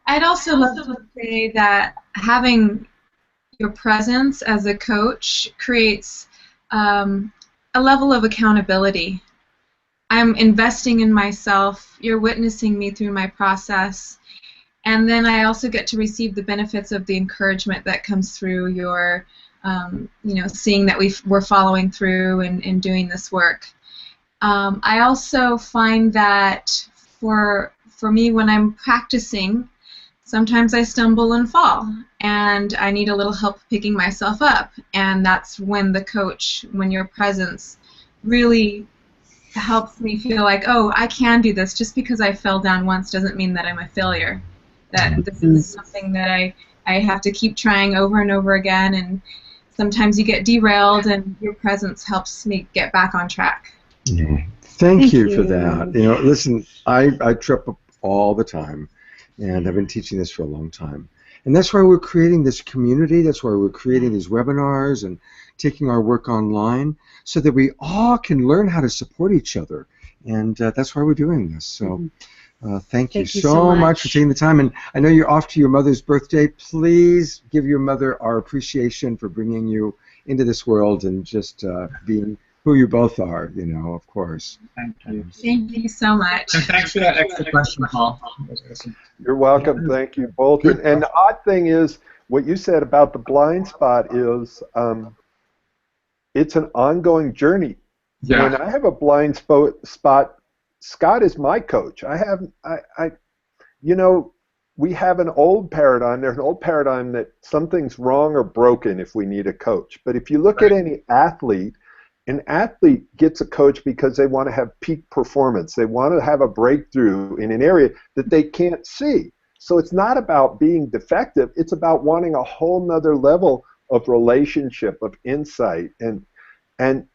I'd also love to say that having your presence as a coach creates a level of accountability. I'm investing in myself, you're witnessing me through my process, and then I also get to receive the benefits of the encouragement that comes through your, seeing that we're following through and doing this work. I also find that for me, when I'm practicing, sometimes I stumble and fall, and I need a little help picking myself up, and that's when the coach, when your presence really helps me feel like, oh, I can do this. Just because I fell down once doesn't mean that I'm a failure, that this is something that I have to keep trying over and over again, and sometimes you get derailed, and your presence helps me get back on track. Yeah. Thank you for that. Listen, I trip up all the time, and I've been teaching this for a long time. And that's why we're creating this community. That's why we're creating these webinars and taking our work online so that we all can learn how to support each other. And that's why we're doing this. So thank you so much for taking the time. And I know you're off to your mother's birthday. Please give your mother our appreciation for bringing you into this world and just being who you both are, of course. Thank you. Thank you so much. And thanks for that extra question, Paul. You're welcome. Thank you both. And the odd thing is, what you said about the blind spot is, it's an ongoing journey. Yeah. When I have a blind spot, Scott is my coach. We have an old paradigm. There's an old paradigm that something's wrong or broken if we need a coach. But if you look at any athlete, an athlete gets a coach because they want to have peak performance. They want to have a breakthrough in an area that they can't see. So it's not about being defective. It's about wanting a whole nother level of relationship, of insight. And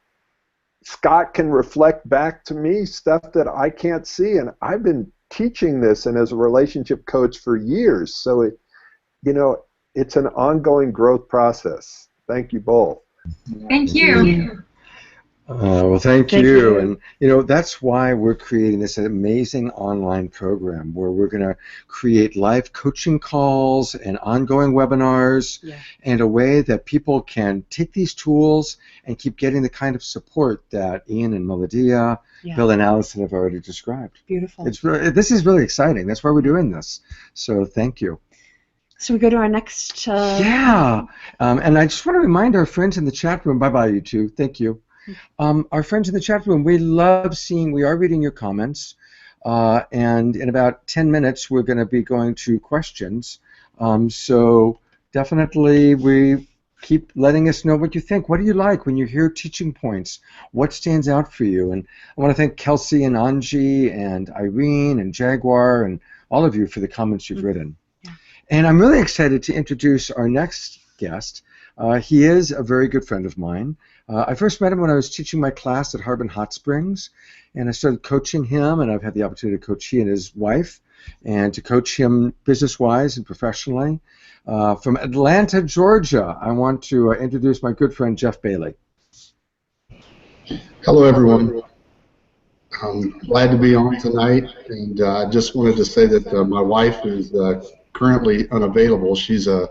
Scott can reflect back to me stuff that I can't see. And I've been teaching this and as a relationship coach for years. So it's an ongoing growth process. Thank you both. Thank you. Well, thank you. And, that's why we're creating this amazing online program where we're going to create live coaching calls and ongoing webinars and a way that people can take these tools and keep getting the kind of support that Ian and Melodia, Bill and Allison have already described. Beautiful. This is really exciting. That's why we're doing this. So thank you. So we go to our next... And I just want to remind our friends in the chat room, bye-bye you two, thank you. Our friends in the chat room, we are reading your comments, and in about 10 minutes we're going to be going to questions. So definitely we keep letting us know what you think. What do you like when you hear teaching points? What stands out for you? And I want to thank Kelsey and Angie and Irene and Jaguar and all of you for the comments you've written. Yeah. And I'm really excited to introduce our next guest. He is a very good friend of mine. I first met him when I was teaching my class at Harbin Hot Springs, and I started coaching him, and I've had the opportunity to coach he and his wife, and to coach him business-wise and professionally. From Atlanta, Georgia, I want to introduce my good friend, Jeff Bailey. Hello, everyone. I'm glad to be on tonight, and I just wanted to say that my wife is currently unavailable. She's a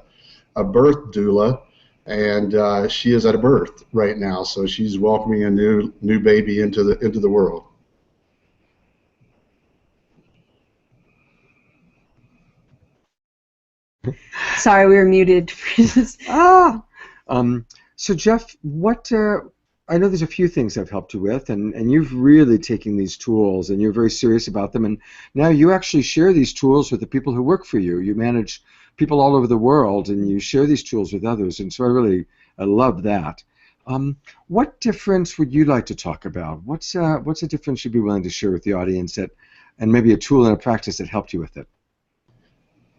birth doula, and she is at a birth right now, so she's welcoming a new baby into the world. Sorry, we were muted. So Jeff, what I know there's a few things I've helped you with, and you've really taken these tools and you're very serious about them, and now you actually share these tools with the people who work for you. You manage people all over the world, and you share these tools with others, and so I love that. What difference would you like to talk about? What's a difference you'd be willing to share with the audience and maybe a tool and a practice that helped you with it?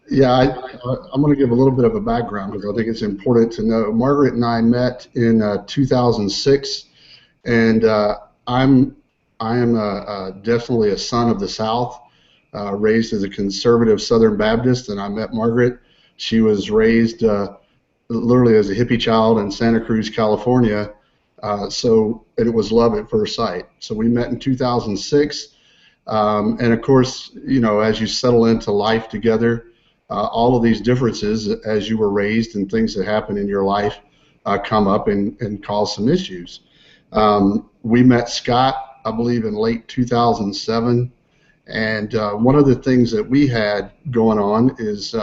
Yeah, I'm going to give a little bit of a background because I think it's important to know. Margaret and I met in 2006, and I am definitely a son of the South, raised as a conservative Southern Baptist, and I met Margaret. She was raised literally as a hippie child in Santa Cruz, California, and it was love at first sight. So we met in 2006, and of course, as you settle into life together, all of these differences as you were raised and things that happen in your life come up and cause some issues. We met Scott, I believe, in late 2007, and one of the things that we had going on is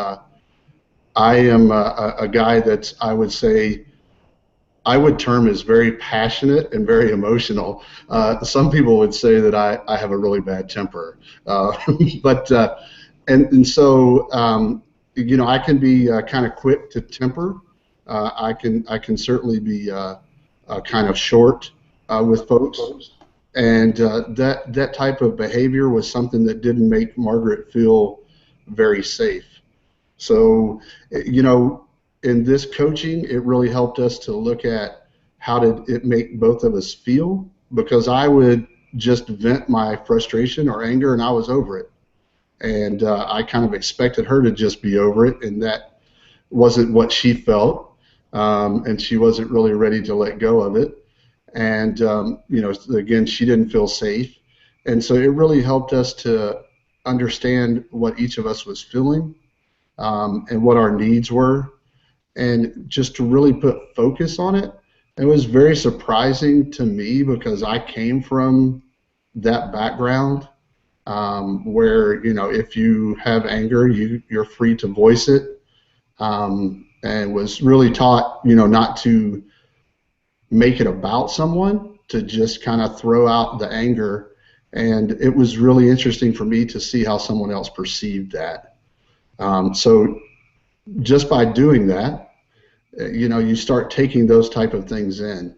I am a guy that I would say I would term as very passionate and very emotional. Some people would say that I have a really bad temper, And so, I can be kind of quick to temper. I can certainly be kind of short with folks, and that type of behavior was something that didn't make Margaret feel very safe. So, in this coaching, it really helped us to look at how did it make both of us feel, because I would just vent my frustration or anger and I was over it. And I kind of expected her to just be over it, and that wasn't what she felt, and she wasn't really ready to let go of it. And again, she didn't feel safe, and so it really helped us to understand what each of us was feeling, and what our needs were, and just to really put focus on it. It was very surprising to me because I came from that background. Where if you have anger, you're free to voice it, and was really taught not to make it about someone, to just kind of throw out the anger, and it was really interesting for me to see how someone else perceived that. So just by doing that, you start taking those type of things in,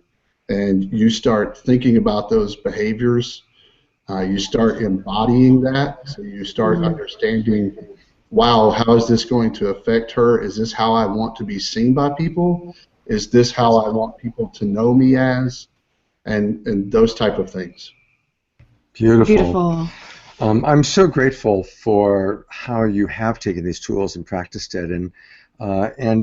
and you start thinking about those behaviors. You start embodying that, so you start understanding, wow, how is this going to affect her? Is this how I want to be seen by people? Is this how I want people to know me as? And those type of things. Beautiful. I'm so grateful for how you have taken these tools and practiced it, and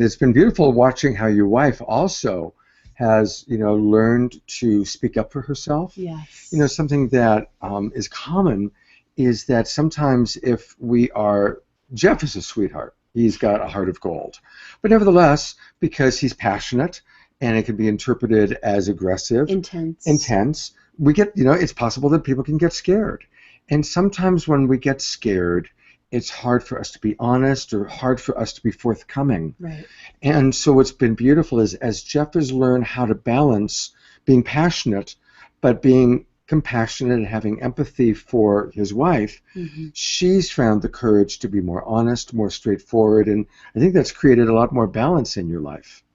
it's been beautiful watching how your wife also has learned to speak up for herself. Yes. Something that is common is that sometimes if Jeff is a sweetheart. He's got a heart of gold. But nevertheless, because he's passionate and it can be interpreted as aggressive, intense, we get, it's possible that people can get scared. And sometimes when we get scared, it's hard for us to be honest or hard for us to be forthcoming. Right. And so what's been beautiful is as Jeff has learned how to balance being passionate, but being compassionate and having empathy for his wife, she's found the courage to be more honest, more straightforward, and I think that's created a lot more balance in your life.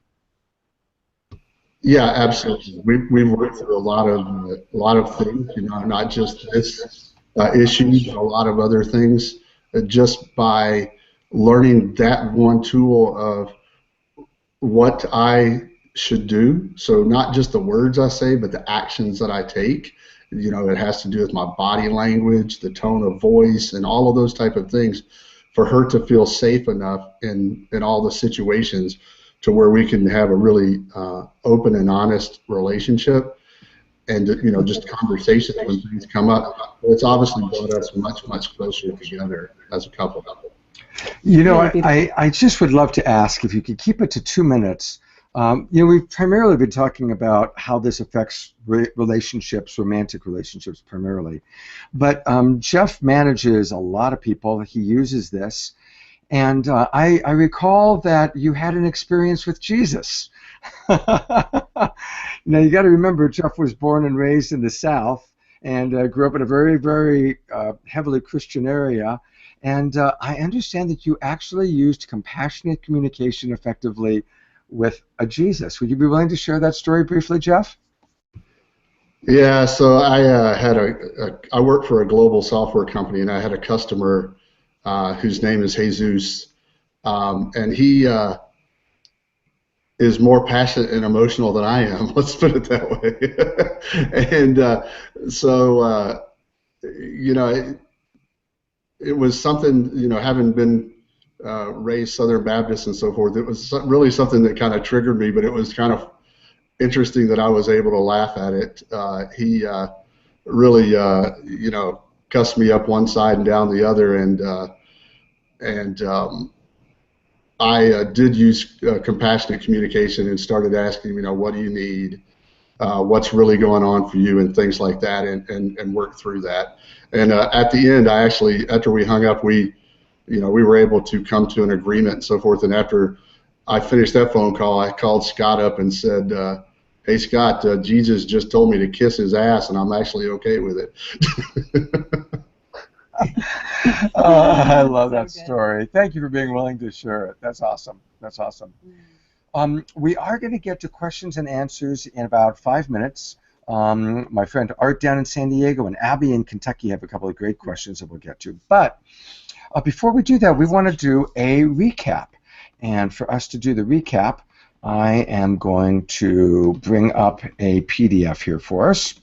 Yeah, absolutely. We've worked through a lot of things, you know, not just this issue, but a lot of other things. Just by learning that one tool of what I should do. So not just the words I say, but the actions that I take. You know, it has to do with my body language, the tone of voice, and all of those type of things for her to feel safe enough in all the situations to where we can have a really open and honest relationship and, you know, just conversations when things come up. It's obviously brought us much, much closer together as a couple. You know, I just would love to ask if you could keep it to 2 minutes. You know, we've primarily been talking about how this affects relationships, romantic relationships primarily. But Jeff manages a lot of people. He uses this. And I recall that you had an experience with Jesus. Now, you got to remember, Jeff was born and raised in the South and grew up in a very, very heavily Christian area. And I understand that you actually used compassionate communication effectively with a Jesus. Would you be willing to share that story briefly, Jeff? Yeah, so I I work for a global software company, and I had a customer whose name is Jesus, and he is more passionate and emotional than I am. Let's put it that way. And so you know, it was something, you know, having been raised Southern Baptist and so forth, it was really something that kind of triggered me, but it was kind of interesting that I was able to laugh at it. He really, you know, cussed me up one side and down the other, and I did use compassionate communication and started asking, you know, what do you need? What's really going on for you, and things like that, and work through that. And at the end, I actually, after we hung up, we were able to come to an agreement and so forth. And after I finished that phone call, I called Scott up and said, hey, Scott, Jesus just told me to kiss his ass, and I'm actually okay with it. I love that story. Thank you for being willing to share it. That's awesome. That's awesome. We are going to get to questions and answers in about 5 minutes. My friend Art down in San Diego and Abby in Kentucky have a couple of great questions that we'll get to. But before we do that, we want to do a recap. And for us to do the recap, I am going to bring up a PDF here for us.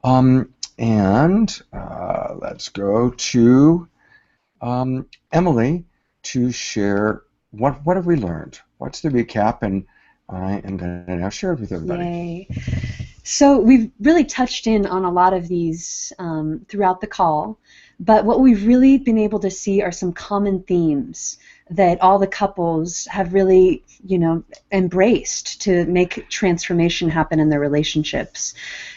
And let's go to Emily to share what have we learned. What's the recap? And I am going to now share it with everybody. Yay. So we've really touched in on a lot of these throughout the call, but what we've really been able to see are some common themes that all the couples have really, you know, embraced to make transformation happen in their relationships.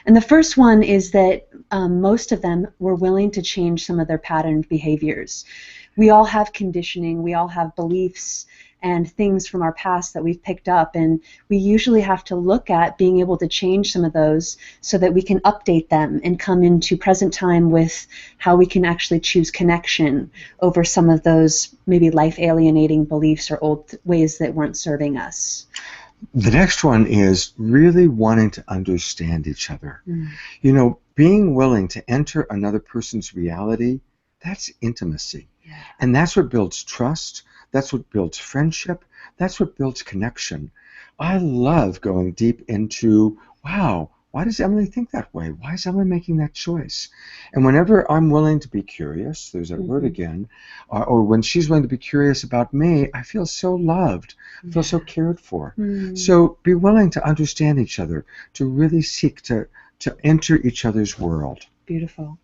And the first one is that most of them were willing to change some of their patterned behaviors. We all have conditioning, we all have beliefs and things from our past that we've picked up, and we usually have to look at being able to change some of those so that we can update them and come into present time with how we can actually choose connection over some of those maybe life alienating beliefs or old ways that weren't serving us. The next one is really wanting to understand each other. You know, being willing to enter another person's reality, that's intimacy. Yeah. And that's what builds trust. That's what builds friendship. That's what builds connection. I love going deep into, wow, why does Emily think that way? Why is Emily making that choice? And whenever I'm willing to be curious, there's that word again, or when she's willing to be curious about me, I feel so loved, I feel so cared for. So be willing to understand each other, to really seek to enter each other's world. Beautiful.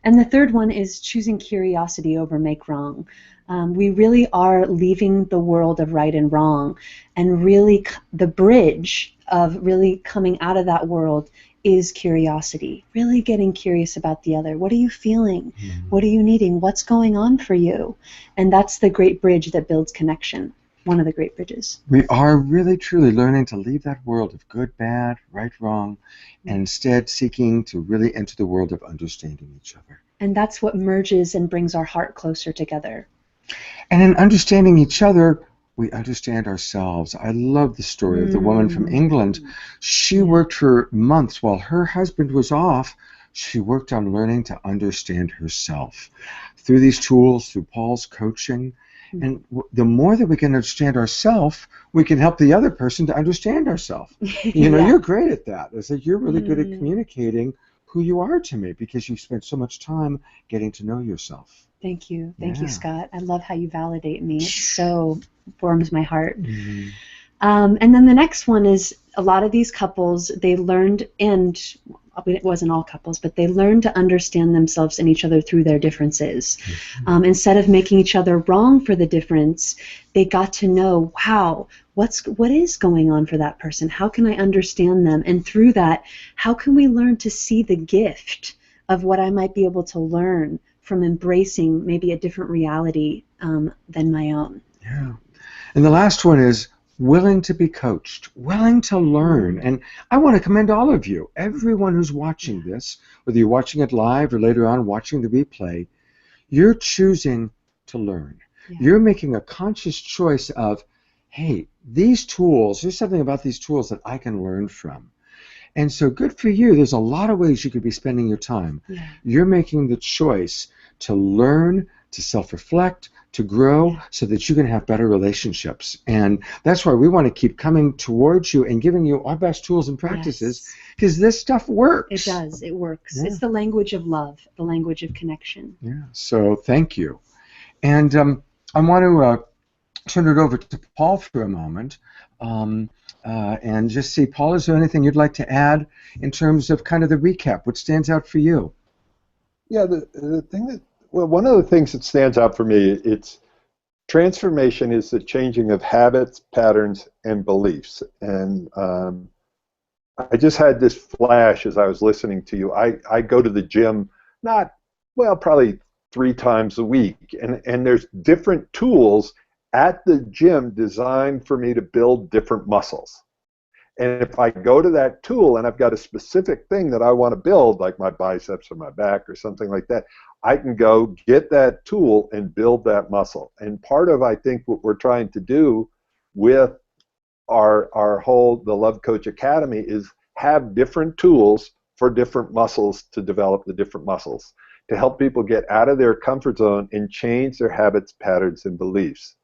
And the third one is choosing curiosity over make wrong. We really are leaving the world of right and wrong, and really the bridge of really coming out of that world is curiosity. Really getting curious about the other. What are you feeling? What are you needing? What's going on for you? And that's the great bridge that builds connection. One of the great bridges. We are really truly learning to leave that world of good, bad, right, wrong, and instead seeking to really enter the world of understanding each other. And that's what merges and brings our heart closer together. And in understanding each other, we understand ourselves. I love the story of the woman from England. She worked for months while her husband was off. She worked on learning to understand herself through these tools, through Paul's coaching. And the more that we can understand ourselves, we can help the other person to understand ourselves. You know, you're great at that. It's like you're really good at communicating who you are to me because you spent so much time getting to know yourself. Thank you. Thank you, Scott. I love how you validate me. It so warms my heart. And then the next one is a lot of these couples, they learned, and it wasn't all couples, but they learned to understand themselves and each other through their differences. Instead of making each other wrong for the difference, they got to know, wow, what is going on for that person? How can I understand them? And through that, how can we learn to see the gift of what I might be able to learn from embracing maybe a different reality than my own? Yeah. And the last one is willing to be coached, willing to learn. And I want to commend all of you, everyone who's watching this, whether you're watching it live or later on watching the replay, you're choosing to learn. You're making a conscious choice of, hey, these tools, there's something about these tools that I can learn from. And so good for you. There's a lot of ways you could be spending your time. You're making the choice to learn, to self-reflect, to grow so that you can have better relationships. And that's why we want to keep coming towards you and giving you our best tools and practices because this stuff works. It does. It works. It's the language of love, the language of connection. So thank you. And I want to turn it over to Paul for a moment and just see, Paul, is there anything you'd like to add in terms of kind of the recap? What stands out for you? Yeah, the thing that, well, one of the things that stands out for me, it's transformation is the changing of habits, patterns, and beliefs. And I just had this flash as I was listening to you. I go to the gym probably 3 times a week. And there's different tools at the gym designed for me to build different muscles. And if I go to that tool and I've got a specific thing that I want to build, like my biceps or my back or something like that, I can go get that tool and build that muscle. And part of, I think, what we're trying to do with our whole, the Love Coach Academy is have different tools for different muscles to develop the different muscles, to help people get out of their comfort zone and change their habits, patterns, and beliefs.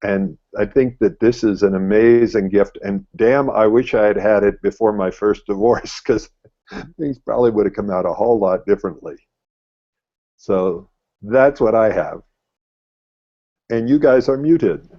And I think that this is an amazing gift. And damn, I wish I had had it before my first divorce because things probably would have come out a whole lot differently. So that's what I have. And you guys are muted.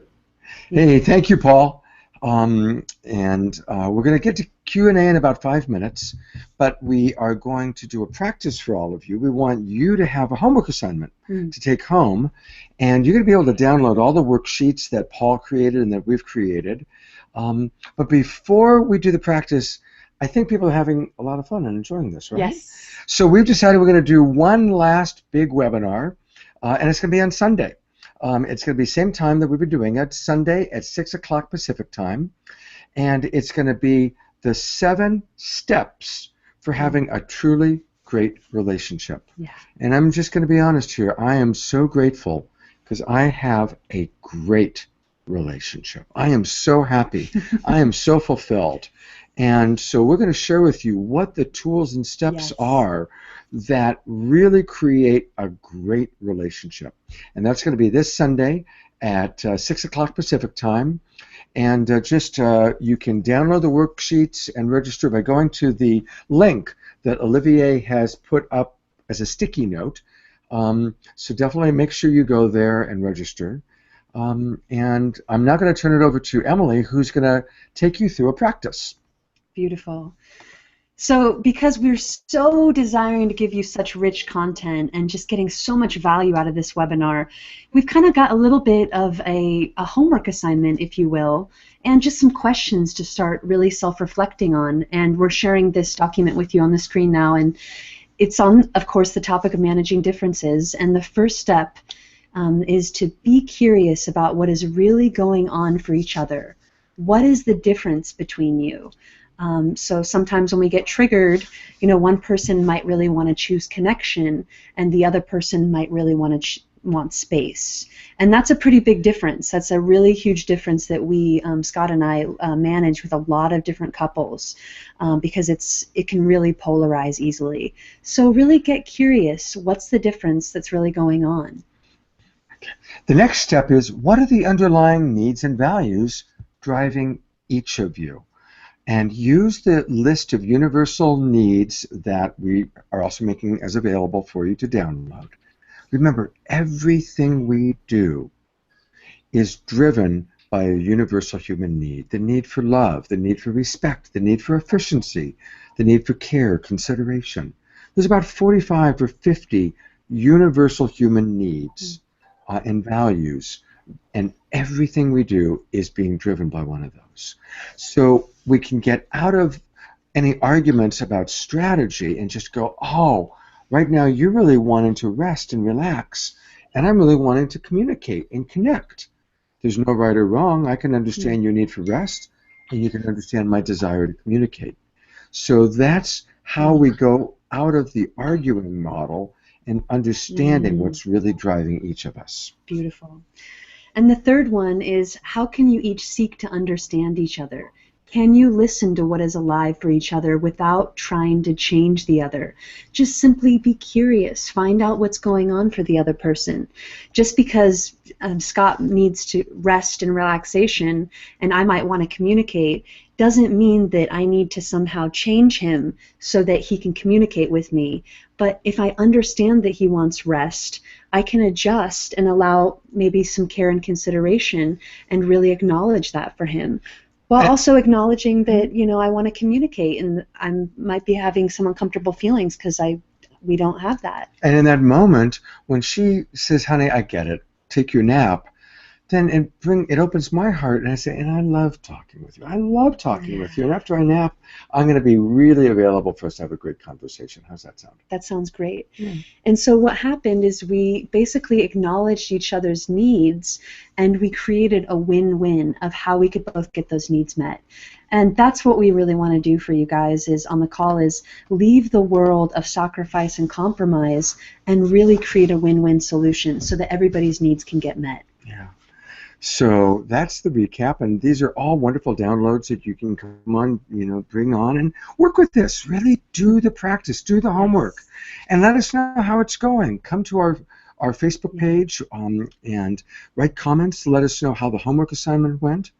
Hey, thank you, Paul. We're going to get to Q&A in about 5 minutes, but we are going to do a practice for all of you. We want you to have a homework assignment to take home, and you're going to be able to download all the worksheets that Paul created and that we've created. But before we do the practice, I think people are having a lot of fun and enjoying this, right? Yes. So we've decided we're going to do one last big webinar, and it's going to be on Sunday. It's going to be same time that we've been doing it, Sunday at 6 o'clock Pacific time, and it's going to be the 7 steps for having a truly great relationship. And I'm just going to be honest here. I am so grateful because I have a great relationship. I am so happy. I am so fulfilled. And so we're going to share with you what the tools and steps are that really create a great relationship. And that's going to be this Sunday at 6 o'clock Pacific time. And you can download the worksheets and register by going to the link that Olivier has put up as a sticky note. So definitely make sure you go there and register. And I'm now going to turn it over to Emily, who's going to take you through a practice. Beautiful. So because we're so desiring to give you such rich content and just getting so much value out of this webinar, we've kind of got a little bit of a homework assignment, if you will, and just some questions to start really self-reflecting on. And we're sharing this document with you on the screen now. And it's on, of course, the topic of managing differences. And the first step is to be curious about what is really going on for each other. What is the difference between you? So sometimes when we get triggered, one person might really want to choose connection and the other person might really want to wants space. And that's a pretty big difference. That's a really huge difference that we, Scott and I, manage with a lot of different couples, because it can really polarize easily. So really get curious. What's the difference that's really going on? The next step is, what are the underlying needs and values driving each of you? And use the list of universal needs that we are also making as available for you to download. Remember, everything we do is driven by a universal human need. The need for love, the need for respect, the need for efficiency, the need for care, consideration. There's about 45 or 50 universal human needs and values, and everything we do is being driven by one of those. So we can get out of any arguments about strategy and just go, oh, right now you're really wanting to rest and relax, and I'm really wanting to communicate and connect. There's no right or wrong. I can understand your need for rest, and you can understand my desire to communicate. So that's how we go out of the arguing model and understanding what's really driving each of us. Beautiful. And the third one is, how can you each seek to understand each other? Can you listen to what is alive for each other without trying to change the other? Just simply be curious. Find out what's going on for the other person. Just because Scott needs to rest and relaxation and I might want to communicate doesn't mean that I need to somehow change him so that he can communicate with me. But if I understand that he wants rest, I can adjust and allow maybe some care and consideration and really acknowledge that for him. While also acknowledging that, you know, I want to communicate and I might be having some uncomfortable feelings because we don't have that. And in that moment, when she says, honey, I get it, take your nap, then it opens my heart, and I say, and I love talking with you. I love talking with you. And after I nap, I'm going to be really available for us to have a great conversation. How's that sound? That sounds great. And so what happened is we basically acknowledged each other's needs, and we created a win-win of how we could both get those needs met. And that's what we really want to do for you guys is on the call is leave the world of sacrifice and compromise and really create a win-win solution so that everybody's needs can get met. Yeah. So that's the recap, and these are all wonderful downloads that you can come on, you know, bring on and work with this. Really do the practice, do the homework, and let us know how it's going. Come to our Facebook page and write comments. Let us know how the homework assignment went.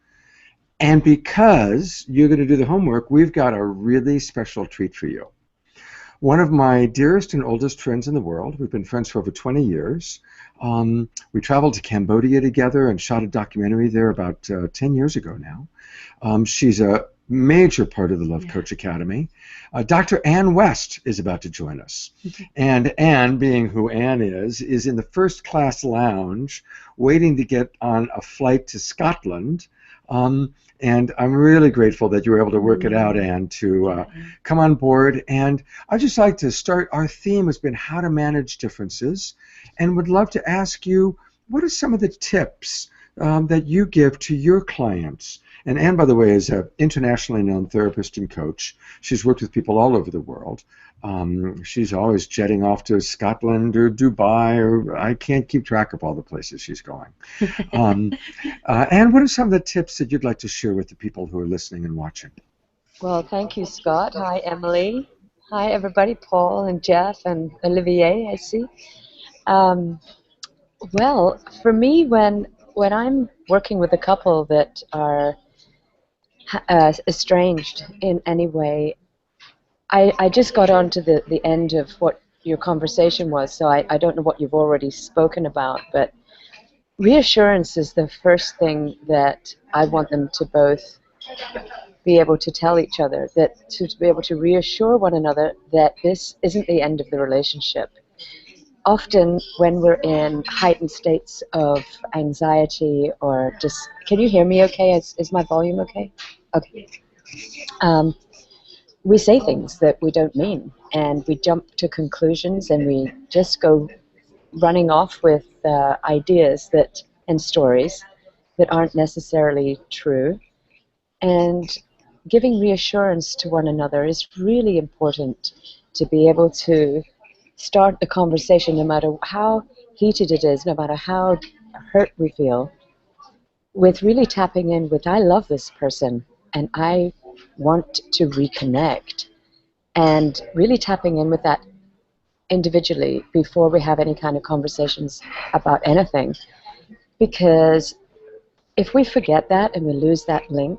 And because you're going to do the homework, we've got a really special treat for you. One of my dearest and oldest friends in the world, we've been friends for over 20 years. We traveled to Cambodia together and shot a documentary there about 10 years ago now. She's a major part of the Love Coach Academy. Dr. Ann West is about to join us. And Ann, being who Ann is in the first class lounge waiting to get on a flight to Scotland. And I'm really grateful that you were able to work it out, Ann, to come on board. And I'd just like to start, our theme has been how to manage differences, and would love to ask you, what are some of the tips that you give to your clients? And Ann, by the way, is an internationally known therapist and coach. She's worked with people all over the world. She's always jetting off to Scotland or Dubai, or I can't keep track of all the places she's going. Ann, what are some of the tips that you'd like to share with the people who are listening and watching? Well, thank you, Scott. Hi, Emily. Hi, everybody, Paul and Jeff and Olivier, I see. Well, for me, when I'm working with a couple that are estranged in any way, I just got on to the end of what your conversation was, so I don't know what you've already spoken about, but reassurance is the first thing that I want them to both be able to tell each other, that to be able to reassure one another that this isn't the end of the relationship. Often when we're in heightened states of anxiety or just, can you hear me okay? Is my volume okay? Okay. We say things that we don't mean, and we jump to conclusions, and we just go running off with ideas and stories that aren't necessarily true. And giving reassurance to one another is really important to be able to start the conversation, no matter how heated it is, no matter how hurt we feel, with really tapping in with, I love this person and I want to reconnect, and really tapping in with that individually before we have any kind of conversations about anything. Because if we forget that and we lose that link,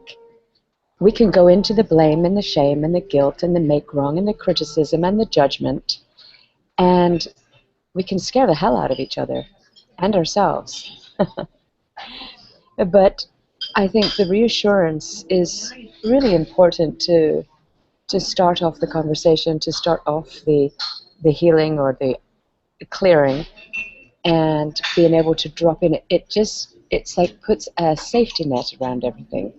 we can go into the blame and the shame and the guilt and the make wrong and the criticism and the judgment, and we can scare the hell out of each other and ourselves. But I think the reassurance is really important to start off the conversation, to start off the healing or the clearing, and being able to drop in. It's like puts a safety net around everything,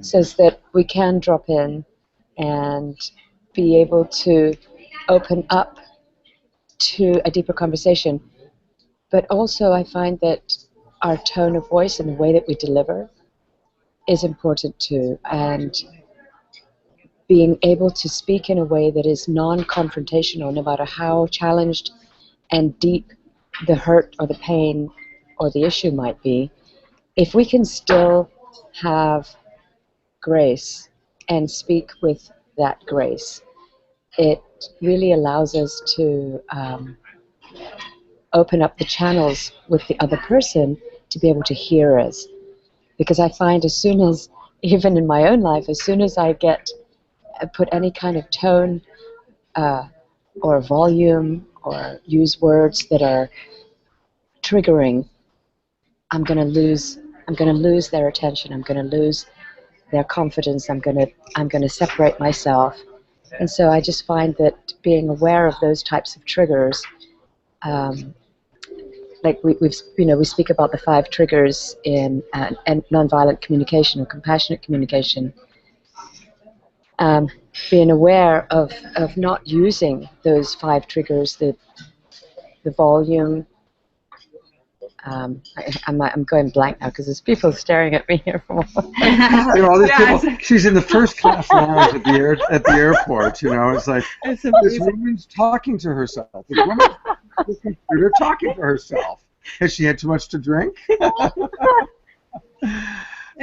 so that we can drop in and be able to open up to a deeper conversation. But also I find that our tone of voice and the way that we deliver is important too, and being able to speak in a way that is non-confrontational, no matter how challenged and deep the hurt or the pain or the issue might be. If we can still have grace and speak with that grace, it really allows us to open up the channels with the other person to be able to hear us. Because I find as soon as, even in my own life, as soon as I put any kind of tone or volume or use words that are triggering, I'm going to lose their attention. I'm going to lose their confidence. I'm going to separate myself. And so I just find that being aware of those types of triggers, like we speak about the 5 triggers in nonviolent communication or compassionate communication. Being aware of not using those 5 triggers, the volume. I'm going blank now because there's people staring at me here. There are all these people. She's in the first class lounge at the airport. It's like this woman's talking to herself. This woman's at the computer talking to herself. Has she had too much to drink?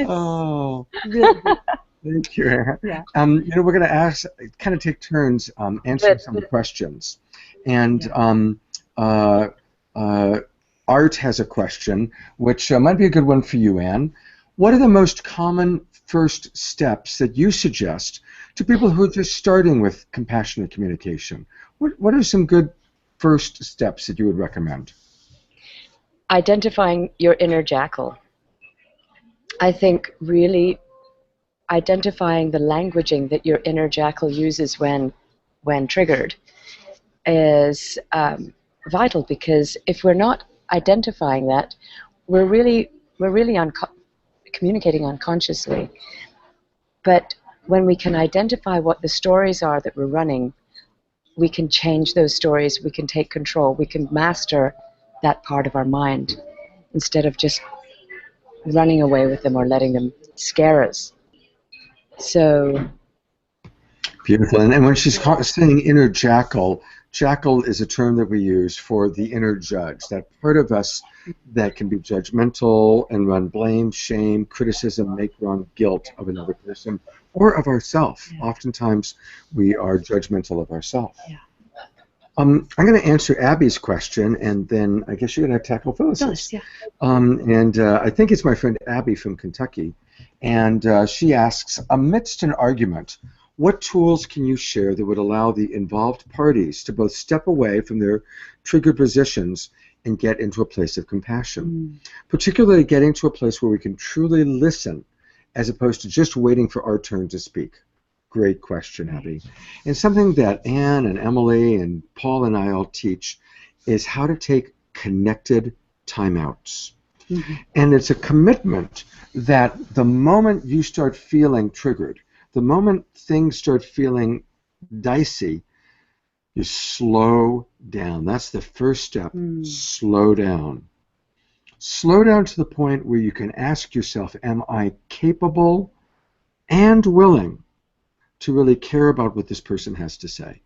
Oh, really good. Thank you. Yeah. We're going to kind of take turns answering some of the questions, and Art has a question, which might be a good one for you, Anne. What are the most common first steps that you suggest to people who are just starting with compassionate communication? What are some good first steps that you would recommend? Identifying your inner jackal. I think really identifying the languaging that your inner jackal uses when triggered is vital, because if we're not identifying that, we're really communicating unconsciously. But when we can identify what the stories are that we're running, we can change those stories, we can take control, we can master that part of our mind instead of just running away with them or letting them scare us. So beautiful. And when she's saying inner jackal, jackal is a term that we use for the inner judge, that part of us that can be judgmental and run blame, shame, criticism, make wrong, guilt of another person or of ourselves. Yeah. Oftentimes we are judgmental of ourselves. Yeah. I'm going to answer Abby's question, and then I guess you're going to tackle Phyllis's. Yeah. And I think it's my friend Abby from Kentucky, and she asks, amidst an argument, what tools can you share that would allow the involved parties to both step away from their triggered positions and get into a place of compassion? Particularly getting to a place where we can truly listen as opposed to just waiting for our turn to speak. Great question, Abby. And something that Anne and Emily and Paul and I all teach is how to take connected timeouts. Mm-hmm. And it's a commitment that the moment you start feeling triggered, the moment things start feeling dicey, you slow down. That's the first step. Slow down. Slow down to the point where you can ask yourself, am I capable and willing to really care about what this person has to say?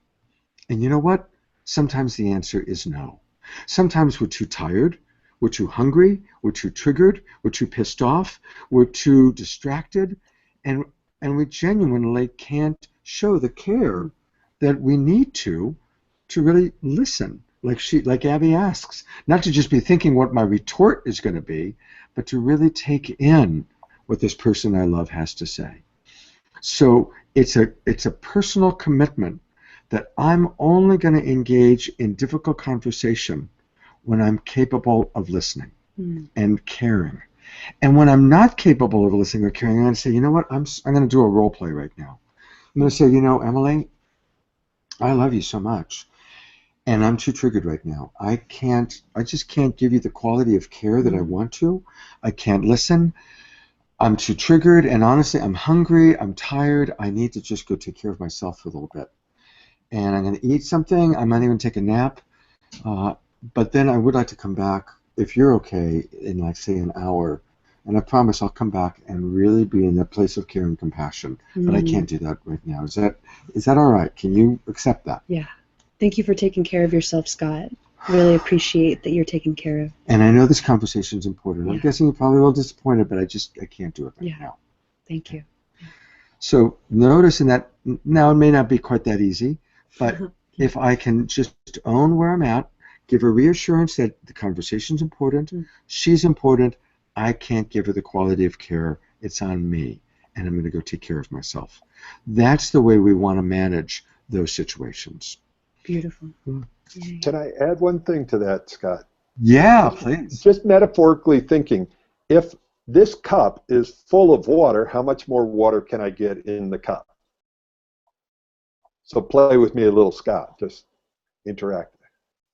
And you know what? Sometimes the answer is no. Sometimes we're too tired, we're too hungry, we're too triggered, we're too pissed off, we're too distracted, and we genuinely can't show the care that we need to really listen. Like Abby asks, not to just be thinking what my retort is going to be, but to really take in what this person I love has to say. So it's a personal commitment that I'm only going to engage in difficult conversation when I'm capable of listening and caring. And when I'm not capable of listening or caring, I'm going to say, you know what, I'm going to do a role play right now. I'm going to say, you know, Emily, I love you so much, and I'm too triggered right now. I just can't give you the quality of care that I want to. I can't listen. I'm too triggered, and honestly, I'm hungry, I'm tired. I need to just go take care of myself for a little bit. And I'm going to eat something. I might even take a nap. But then I would like to come back, if you're okay, in like, say, an hour. And I promise I'll come back and really be in that place of care and compassion. But I can't do that right now. Is that all right? Can you accept that? Yeah. Thank you for taking care of yourself, Scott. Really appreciate that you're taken care of. And I know this conversation is important. I'm guessing you're probably a little disappointed, but I can't do it right now. Thank you. So notice in that, now it may not be quite that easy, but if I can just own where I'm at, give her reassurance that the conversation's important, she's important, I can't give her the quality of care, it's on me, and I'm going to go take care of myself. That's the way we want to manage those situations. Beautiful. Can I add one thing to that, Scott? Yeah, please. Just metaphorically thinking, if this cup is full of water, how much more water can I get in the cup? So play with me a little, Scott. Just interact.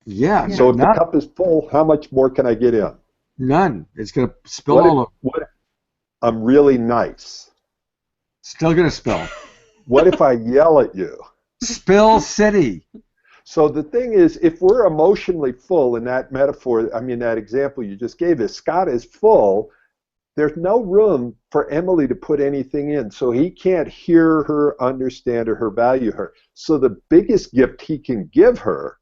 Yeah. So if the cup is full, how much more can I get in? None. It's going to spill all over. What if I'm really nice? Still going to spill. What if I yell at you? Spill city. So the thing is, if we're emotionally full in that metaphor, I mean that example you just gave us, Scott is full, there's no room for Emily to put anything in. So he can't hear her, understand her, value her. So the biggest gift he can give her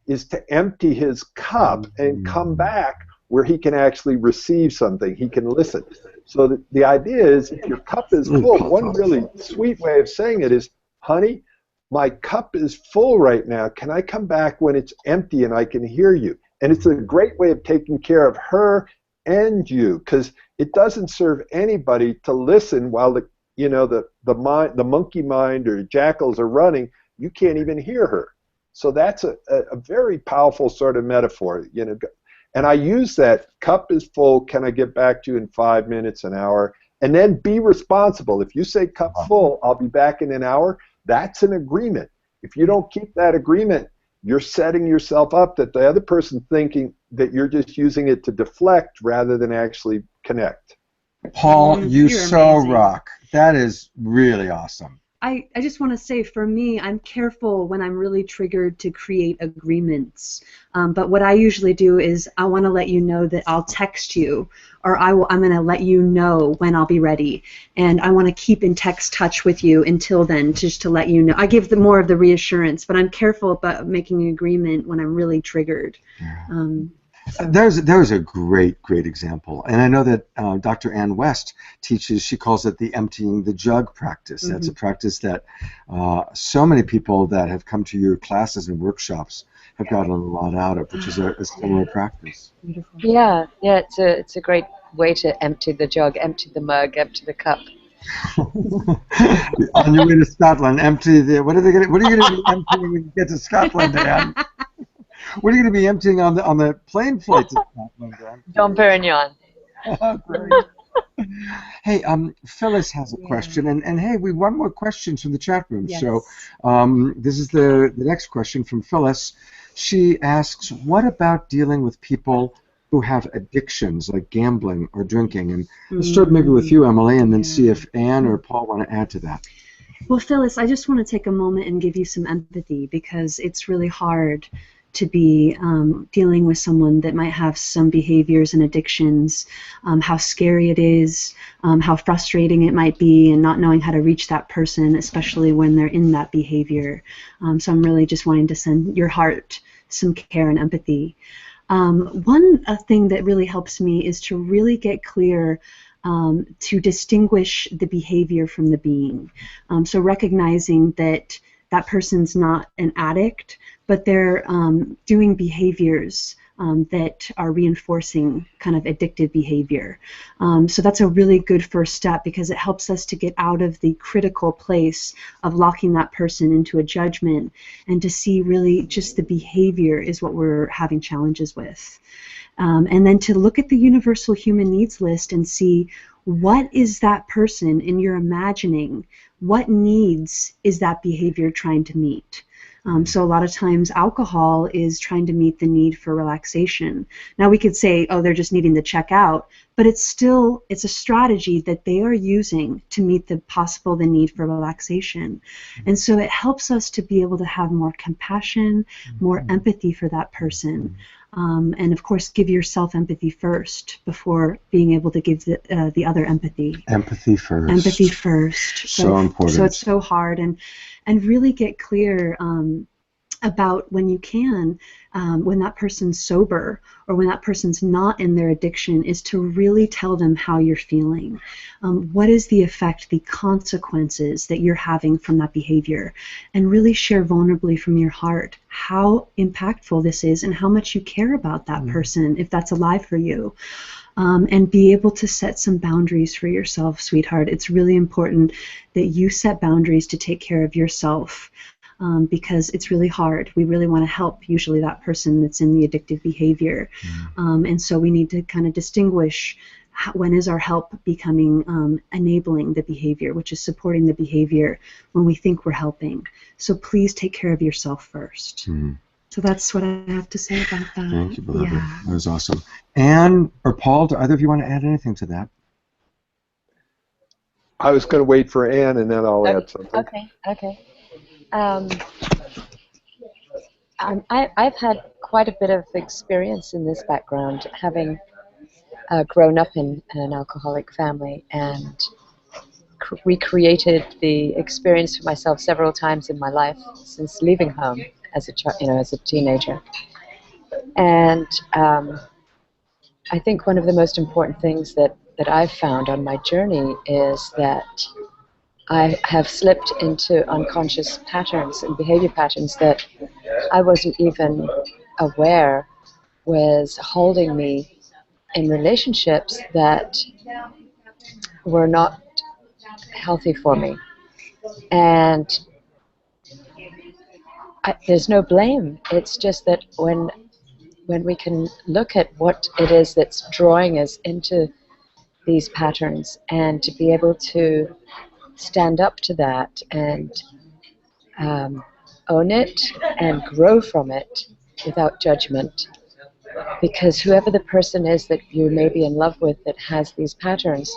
is to empty his cup and come back where he can actually receive something. He can listen. So the idea is, if your cup is full, one really sweet way of saying it is, honey, my cup is full right now. Can I come back when it's empty and I can hear you? And it's a great way of taking care of her and you, because it doesn't serve anybody to listen while the monkey mind or jackals are running. You can't even hear her. So that's a very powerful sort of metaphor, And I use that, cup is full, can I get back to you in 5 minutes, an hour? And then be responsible. If you say cup full, I'll be back in an hour, that's an agreement. If you don't keep that agreement, you're setting yourself up that the other person thinking that you're just using it to deflect rather than actually connect. Paul, you so rock. That is really awesome. I just want to say, for me, I'm careful when I'm really triggered to create agreements. But what I usually do is I want to let you know that I'll text you, or I'm going to let you know when I'll be ready. And I want to keep in text touch with you until then, just to let you know. I give more of the reassurance, but I'm careful about making an agreement when I'm really triggered. There's a great example, and I know that Dr. Ann West teaches, she calls it the emptying the jug practice. That's a practice that so many people that have come to your classes and workshops have gotten a lot out of, which is a similar practice. Beautiful. Yeah, it's a great way to empty the jug, empty the mug, empty the cup. On your way to Scotland, empty the. What are you going to be emptying when you get to Scotland, Ann? What are you going to be emptying on the plane flight to Scotland, Dan? Dom Perignon. Hey, Phyllis has a question, and hey, we want more questions from the chat room. Yes. So this is the next question from Phyllis. She asks, what about dealing with people who have addictions like gambling or drinking? And let's start maybe with you, Emily, and then see if Ann or Paul want to add to that. Well, Phyllis, I just want to take a moment and give you some empathy, because it's really hard to be dealing with someone that might have some behaviors and addictions, how scary it is, how frustrating it might be, and not knowing how to reach that person, especially when they're in that behavior. So I'm really just wanting to send your heart some care and empathy. One thing that really helps me is to really get clear to distinguish the behavior from the being. So recognizing that that person's not an addict, but they're doing behaviors that are reinforcing kind of addictive behavior. So that's a really good first step, because it helps us to get out of the critical place of locking that person into a judgment and to see really just the behavior is what we're having challenges with. And then to look at the universal human needs list and see, what is that person in your imagining? What needs is that behavior trying to meet? So a lot of times alcohol is trying to meet the need for relaxation. Now we could say, oh, they're just needing to check out, but it's a strategy that they are using to meet the need for relaxation. And so it helps us to be able to have more compassion, more empathy for that person. And of course, give yourself empathy first before being able to give the other empathy. Empathy first. Empathy first. So important. So it's so hard, and really get clear about when you can, when that person's sober or when that person's not in their addiction, is to really tell them how you're feeling. What is the effect, the consequences that you're having from that behavior? And really share vulnerably from your heart how impactful this is and how much you care about that person, if that's alive for you. And be able to set some boundaries for yourself, sweetheart. It's really important that you set boundaries to take care of yourself. Because it's really hard. We really want to help usually that person that's in the addictive behavior. And so we need to kind of distinguish when is our help becoming enabling the behavior, which is supporting the behavior when we think we're helping. So please take care of yourself first. So that's what I have to say about that. Thank you, beloved. Yeah. That was awesome. Anne or Paul, do either of you want to add anything to that? I was going to wait for Anne, and then I'll add something. Okay. I've had quite a bit of experience in this background, having grown up in an alcoholic family, and recreated the experience for myself several times in my life since leaving home as a teenager. And I think one of the most important things that I've found on my journey is that I have slipped into unconscious patterns and behavior patterns that I wasn't even aware was holding me in relationships that were not healthy for me. And there's no blame. It's just that when we can look at what it is that's drawing us into these patterns, and to be able to stand up to that and own it and grow from it without judgment. Because whoever the person is that you may be in love with that has these patterns,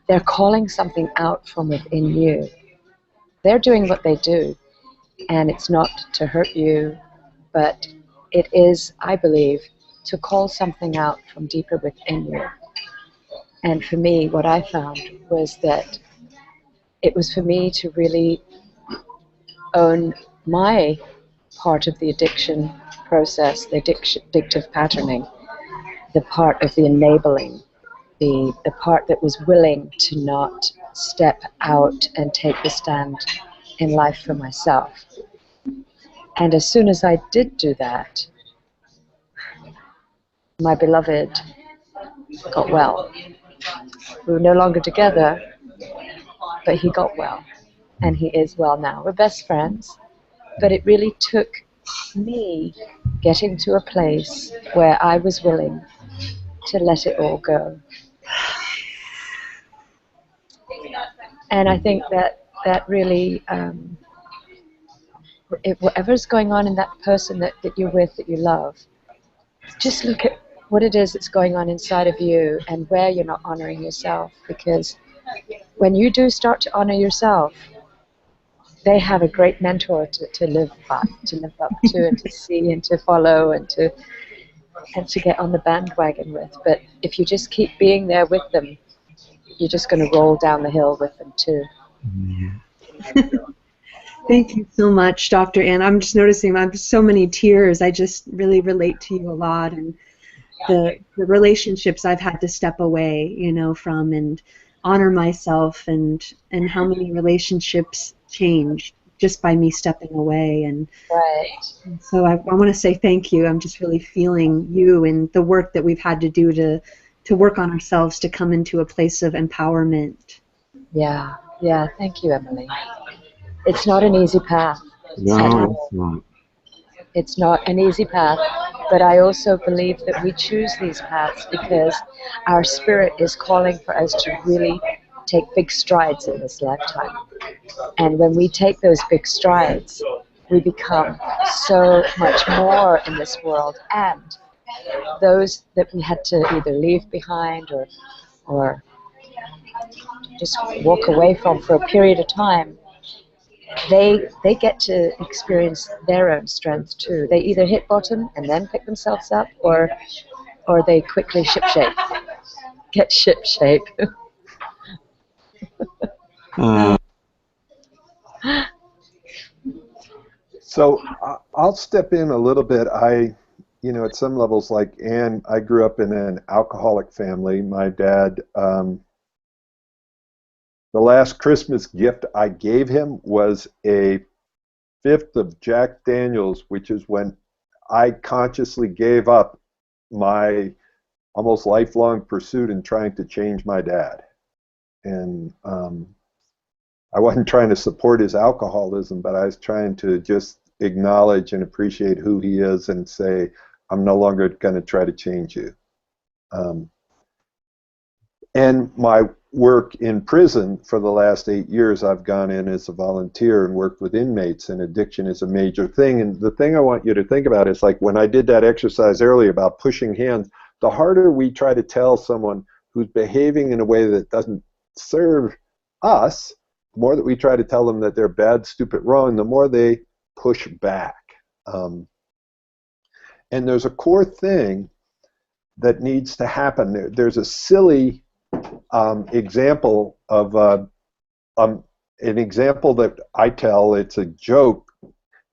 they're calling something out from within you. They're doing what they do, and it's not to hurt you, but it is, I believe, to call something out from deeper within you. And for me, what I found was that it was for me to really own my part of the addiction process, the addictive patterning, the part of the enabling, the part that was willing to not step out and take the stand in life for myself. And as soon as I did do that, my beloved got well. We were no longer together, but he got well, and he is well now. We're best friends, but it really took me getting to a place where I was willing to let it all go. And I think that really, whatever's going on in that person that you're with, that you love, just look at what it is that's going on inside of you and where you're not honoring yourself. Because when you do start to honor yourself, they have a great mentor to live up to and to see and to follow and to get on the bandwagon with. But if you just keep being there with them, you're just going to roll down the hill with them too. Thank you so much, Dr. Ann. I'm just noticing I have so many tears. I just really relate to you a lot, and the relationships I've had to step away, from and honor myself, and how many relationships changed just by me stepping away. And Right. so I want to say thank you. I'm just really feeling you and the work that we've had to do to work on ourselves to come into a place of empowerment. Yeah. Yeah. Thank you, Emily. It's not an easy path. No, it's not. It's not an easy path, but I also believe that we choose these paths because our spirit is calling for us to really take big strides in this lifetime. And when we take those big strides, we become so much more in this world. And those that we had to either leave behind or just walk away from for a period of time, they get to experience their own strength too. They either hit bottom and then pick themselves up, or they quickly get shipshape. So I'll step in a little bit. At some levels, like Anne, I grew up in an alcoholic family. My dad, the last Christmas gift I gave him was a fifth of Jack Daniels, which is when I consciously gave up my almost lifelong pursuit in trying to change my dad. And I wasn't trying to support his alcoholism, but I was trying to just acknowledge and appreciate who he is and say, I'm no longer going to try to change you. And my work in prison for the last 8 years, I've gone in as a volunteer and worked with inmates, and addiction is a major thing. And the thing I want you to think about is, like when I did that exercise earlier about pushing hands, the harder we try to tell someone who's behaving in a way that doesn't serve us, the more that we try to tell them that they're bad, stupid, wrong, the more they push back. And there's a core thing that needs to happen. There's a silly example of an example that I tell. It's a joke,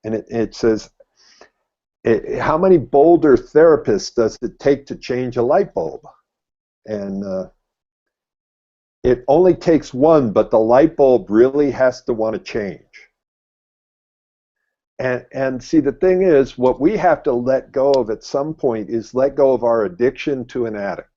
and it says, how many Boulder therapists does it take to change a light bulb? And it only takes one, but the light bulb really has to want to change. And see, the thing is, what we have to let go of at some point is let go of our addiction to an addict.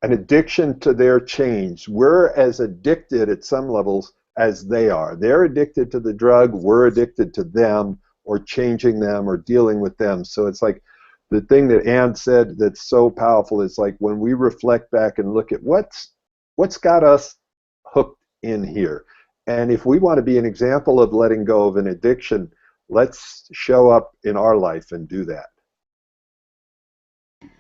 An addiction to their change. We're as addicted at some levels as they are. They're addicted to the drug, we're addicted to them, or changing them, or dealing with them. So it's like the thing that Anne said that's so powerful is, like, when we reflect back and look at what's got us hooked in here. And if we want to be an example of letting go of an addiction, let's show up in our life and do that.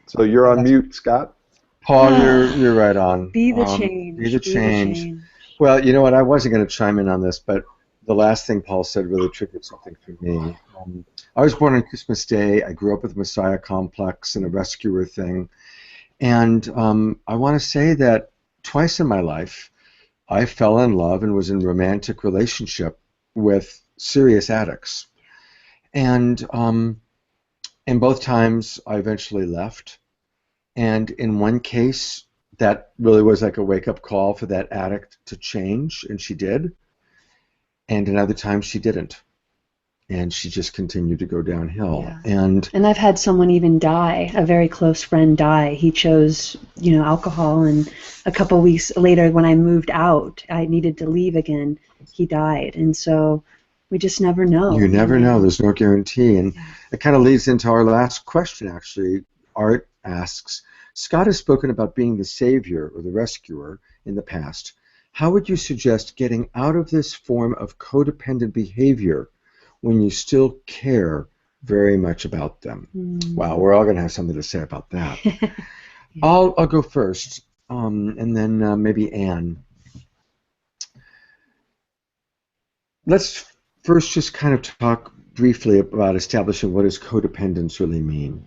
So you're on mute, Scott. Paul, you're right on. Be the change. Be the change. Well, you know what? I wasn't going to chime in on this, but the last thing Paul said really triggered something for me. I was born on Christmas Day. I grew up with the Messiah complex and a rescuer thing. And I want to say that twice in my life, I fell in love and was in romantic relationship with serious addicts. And in both times, I eventually left. And in one case, that really was like a wake-up call for that addict to change, and she did. And another time, she didn't. And she just continued to go downhill. Yeah. And I've had someone even die, a very close friend die. He chose, alcohol, and a couple weeks later when I moved out, I needed to leave again, he died. And so we just never know. You never know. There's no guarantee. And it kind of leads into our last question, actually. Art asks, Scott has spoken about being the savior or the rescuer in the past. How would you suggest getting out of this form of codependent behavior when you still care very much about them? Wow, we're all going to have something to say about that. I'll go first, and then maybe Anne. Let's first just kind of talk briefly about establishing what does codependence really mean.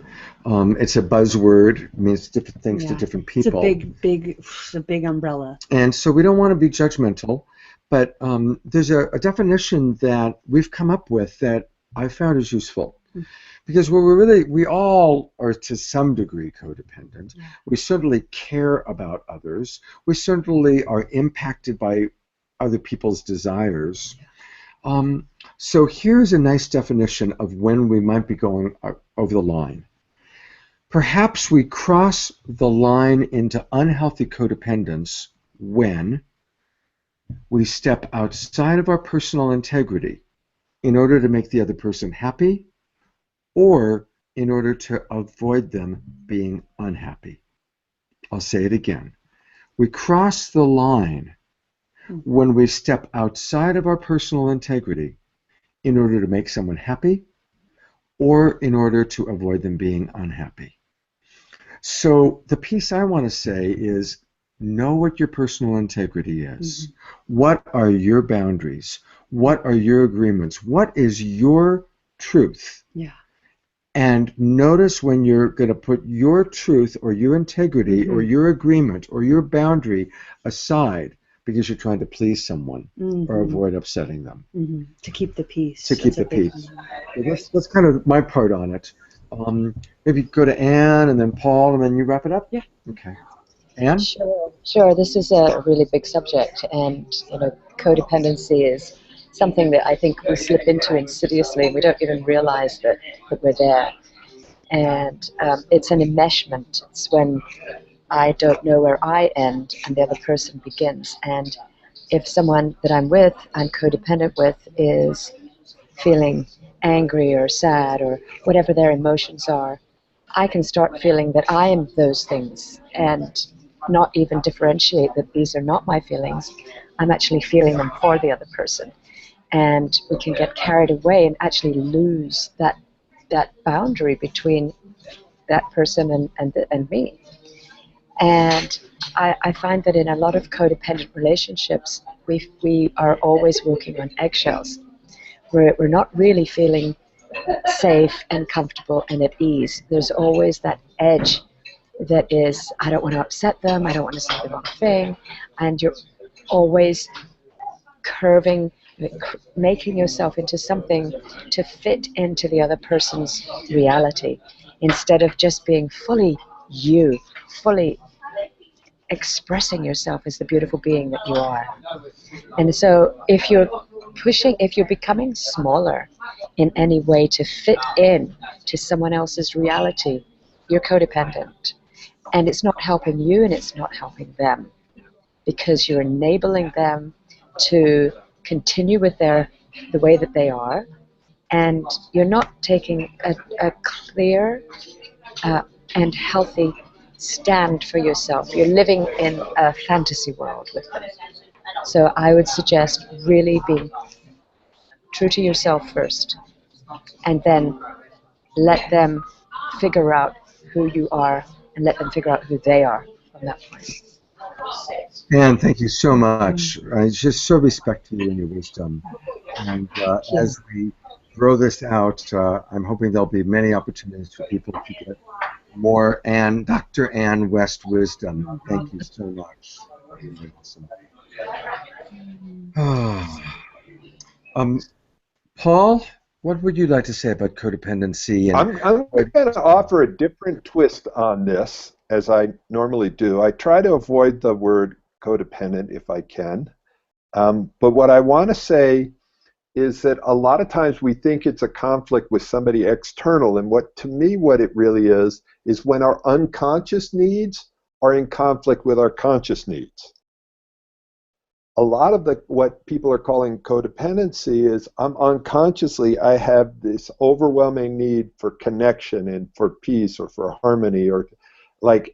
It's a buzzword. It means different things to different people. It's a big umbrella. And so we don't want to be judgmental, But there's a definition that we've come up with that I found is useful. Because we all are to some degree codependent. Yeah. We certainly care about others. We certainly are impacted by other people's desires. Yeah. So here's a nice definition of when we might be going over the line. Perhaps we cross the line into unhealthy codependence when we step outside of our personal integrity in order to make the other person happy, or in order to avoid them being unhappy. I'll say it again. We cross the line when we step outside of our personal integrity in order to make someone happy, or in order to avoid them being unhappy. So the piece I want to say is, know what your personal integrity is. What are your boundaries? What are your agreements? What is your truth? Yeah. And notice when you're going to put your truth or your integrity or your agreement or your boundary aside because you're trying to please someone or avoid upsetting them. To keep the peace. To keep the peace. So that's kind of my part on it. Maybe go to Anne and then Paul and then you wrap it up? Yeah. Okay. Anne? Sure. This is a really big subject, and codependency is something that I think we slip into insidiously. We don't even realize that we're there. And it's an enmeshment. It's when I don't know where I end and the other person begins. And if someone that I'm codependent with, is feeling angry or sad or whatever their emotions are, I can start feeling that I am those things and not even differentiate that these are not my feelings. I'm actually feeling them for the other person. And we can get carried away and actually lose that boundary between that person and me. And I find that in a lot of codependent relationships, we are always walking on eggshells. We're not really feeling safe and comfortable and at ease. There's always that edge that is, I don't want to upset them, I don't want to say the wrong thing, and you're always curving, making yourself into something to fit into the other person's reality, instead of just being fully you, fully expressing yourself as the beautiful being that you are. And so if you're becoming smaller in any way to fit in to someone else's reality, you're codependent. And it's not helping you and it's not helping them, because you're enabling them to continue with the way that they are, and you're not taking a clear and healthy stand for yourself. You're living in a fantasy world with them. So I would suggest really being true to yourself first, and then let them figure out who you are and let them figure out who they are from that point. Anne, thank you so much. I just so respect you and your wisdom. And as we grow this out, I'm hoping there'll be many opportunities for people to get more Dr. Anne West wisdom. Thank you so much. Awesome. Paul, what would you like to say about codependency? I'm going to offer a different twist on this, as I normally do. I try to avoid the word codependent if I can. But what I want to say is that a lot of times we think it's a conflict with somebody external, and to me what it really is when our unconscious needs are in conflict with our conscious needs. A lot of what people are calling codependency is unconsciously I have this overwhelming need for connection and for peace or for harmony, or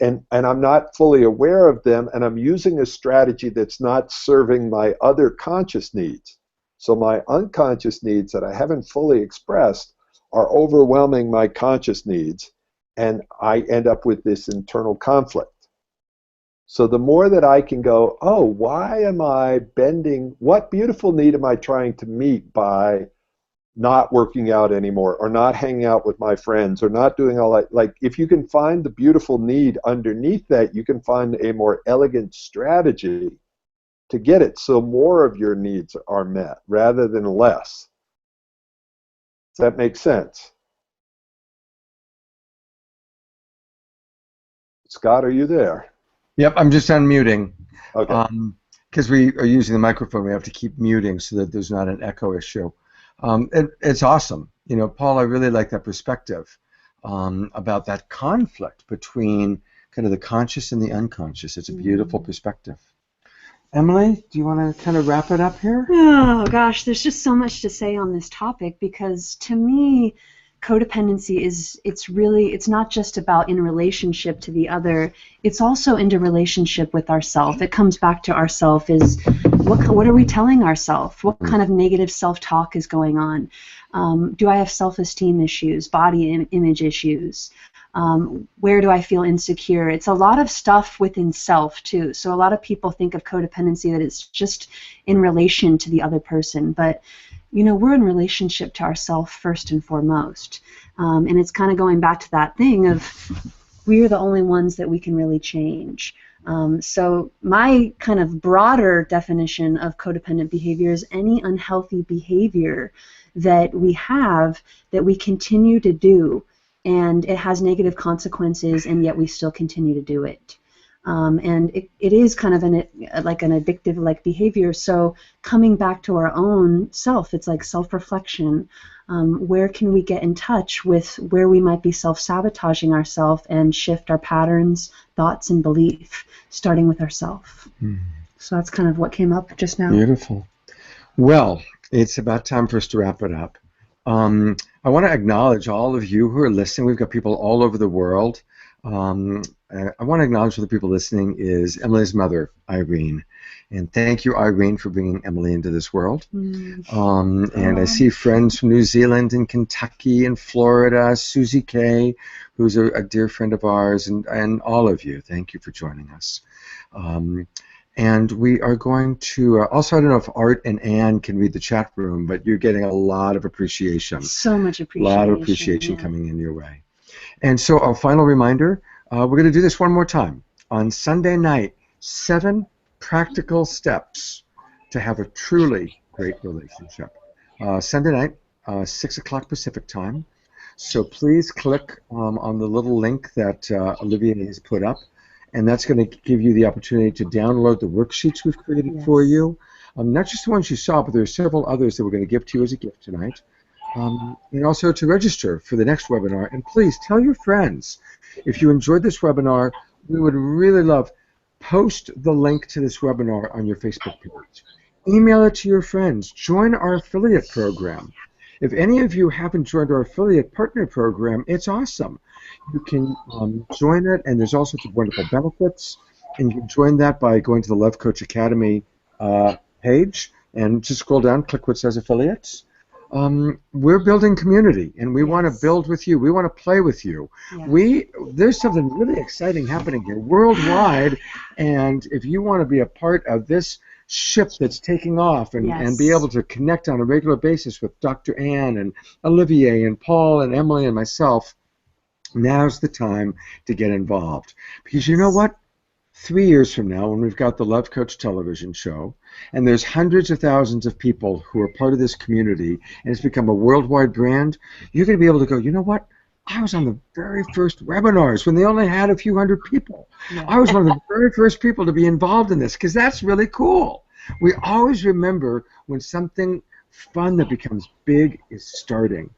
and I'm not fully aware of them, and I'm using a strategy that's not serving my other conscious needs. So my unconscious needs that I haven't fully expressed are overwhelming my conscious needs, and I end up with this internal conflict. So the more that I can go, oh, why am I bending? What beautiful need am I trying to meet by not working out anymore, or not hanging out with my friends, or not doing all that? Like, if you can find the beautiful need underneath that, you can find a more elegant strategy to get it so more of your needs are met rather than less. Does that make sense? Scott, are you there? Yep, I'm just unmuting. Okay. Because we are using the microphone, we have to keep muting so that there's not an echo issue. It's awesome. You know, Paul, I really like that perspective about that conflict between kind of the conscious and the unconscious. It's a beautiful perspective. Emily, do you want to kind of wrap it up here? Oh gosh, there's just so much to say on this topic, because to me, codependency it's not just about in relationship to the other, it's also into relationship with ourself. It comes back to ourself is what are we telling ourselves? What kind of negative self-talk is going on? Do I have self-esteem issues, body image issues? Where do I feel insecure? It's a lot of stuff within self too. So a lot of people think of codependency that it's just in relation to the other person, but you know, we're in relationship to ourselves first and foremost. And it's kind of going back to that thing of we're the only ones that we can really change. So my kind of broader definition of codependent behavior is any unhealthy behavior that we have that we continue to do, and it has negative consequences, and yet we still continue to do it. And it is kind of like an addictive like behavior. So coming back to our own self, it's like self-reflection. Where can we get in touch with where we might be self-sabotaging ourselves and shift our patterns, thoughts, and belief, starting with ourselves. So that's kind of what came up just now. Beautiful. Well, it's about time for us to wrap it up. I want to acknowledge all of you who are listening. We've got people all over the world. I want to acknowledge one of the people listening is Emily's mother, Irene. And thank you, Irene, for bringing Emily into this world. And I see friends from New Zealand and Kentucky and Florida, Susie Kay, who's a dear friend of ours, and all of you. Thank you for joining us. And we are going to, also I don't know if Art and Anne can read the chat room, but you're getting a lot of appreciation. So much appreciation. A lot of appreciation coming in your way. And so our final reminder, we're going to do this one more time. On Sunday night, 7 practical steps to have a truly great relationship. Sunday night, 6 o'clock Pacific time. So please click on the little link that Olivia has put up, and that's going to give you the opportunity to download the worksheets we've created for you. Not just the ones you saw, but there are several others that we're going to give to you as a gift tonight. And also to register for the next webinar. And please tell your friends. If you enjoyed this webinar, we would really love, post the link to this webinar on your Facebook page. Email it to your friends. Join our affiliate program. If any of you haven't joined our affiliate partner program, it's awesome. You can join it, and there's all sorts of wonderful benefits. And you can join that by going to the Love Coach Academy page and just scroll down, click what says affiliates. We're building community, and we want to build with you. We want to play with you. There's something really exciting happening here worldwide, and if you want to be a part of this ship that's taking off and be able to connect on a regular basis with Dr. Ann and Olivier and Paul and Emily and myself, now's the time to get involved. Because you know what? 3 years from now, when we've got the Love Coach television show, and there's hundreds of thousands of people who are part of this community, and it's become a worldwide brand, you're going to be able to go, you know what? I was on the very first webinars when they only had a few hundred people. I was one of the very first people to be involved in this, because that's really cool. We always remember when something fun that becomes big is starting.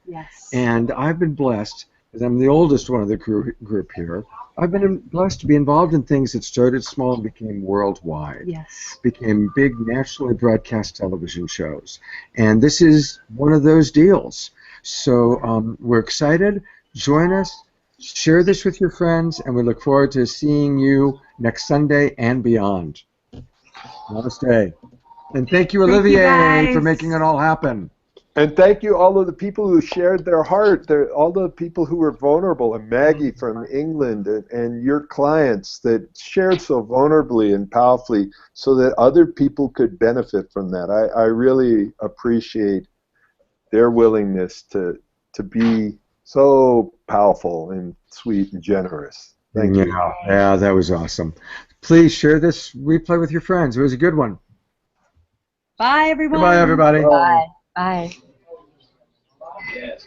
And I've been blessed, because I'm the oldest one of the group here, I've been blessed to be involved in things that started small and became worldwide. Became big nationally broadcast television shows. And this is one of those deals. So we're excited. Join us. Share this with your friends. And we look forward to seeing you next Sunday and beyond. Namaste. And thank you, Olivier, for making it all happen. And thank you all of the people who shared their heart, all the people who were vulnerable, and Maggie from England, and your clients that shared so vulnerably and powerfully so that other people could benefit from that. I really appreciate their willingness to be so powerful and sweet and generous. Thank you. Yeah, that was awesome. Please share this replay with your friends. It was a good one. Bye, everyone. Goodbye, everybody. Bye. Bye. Yes.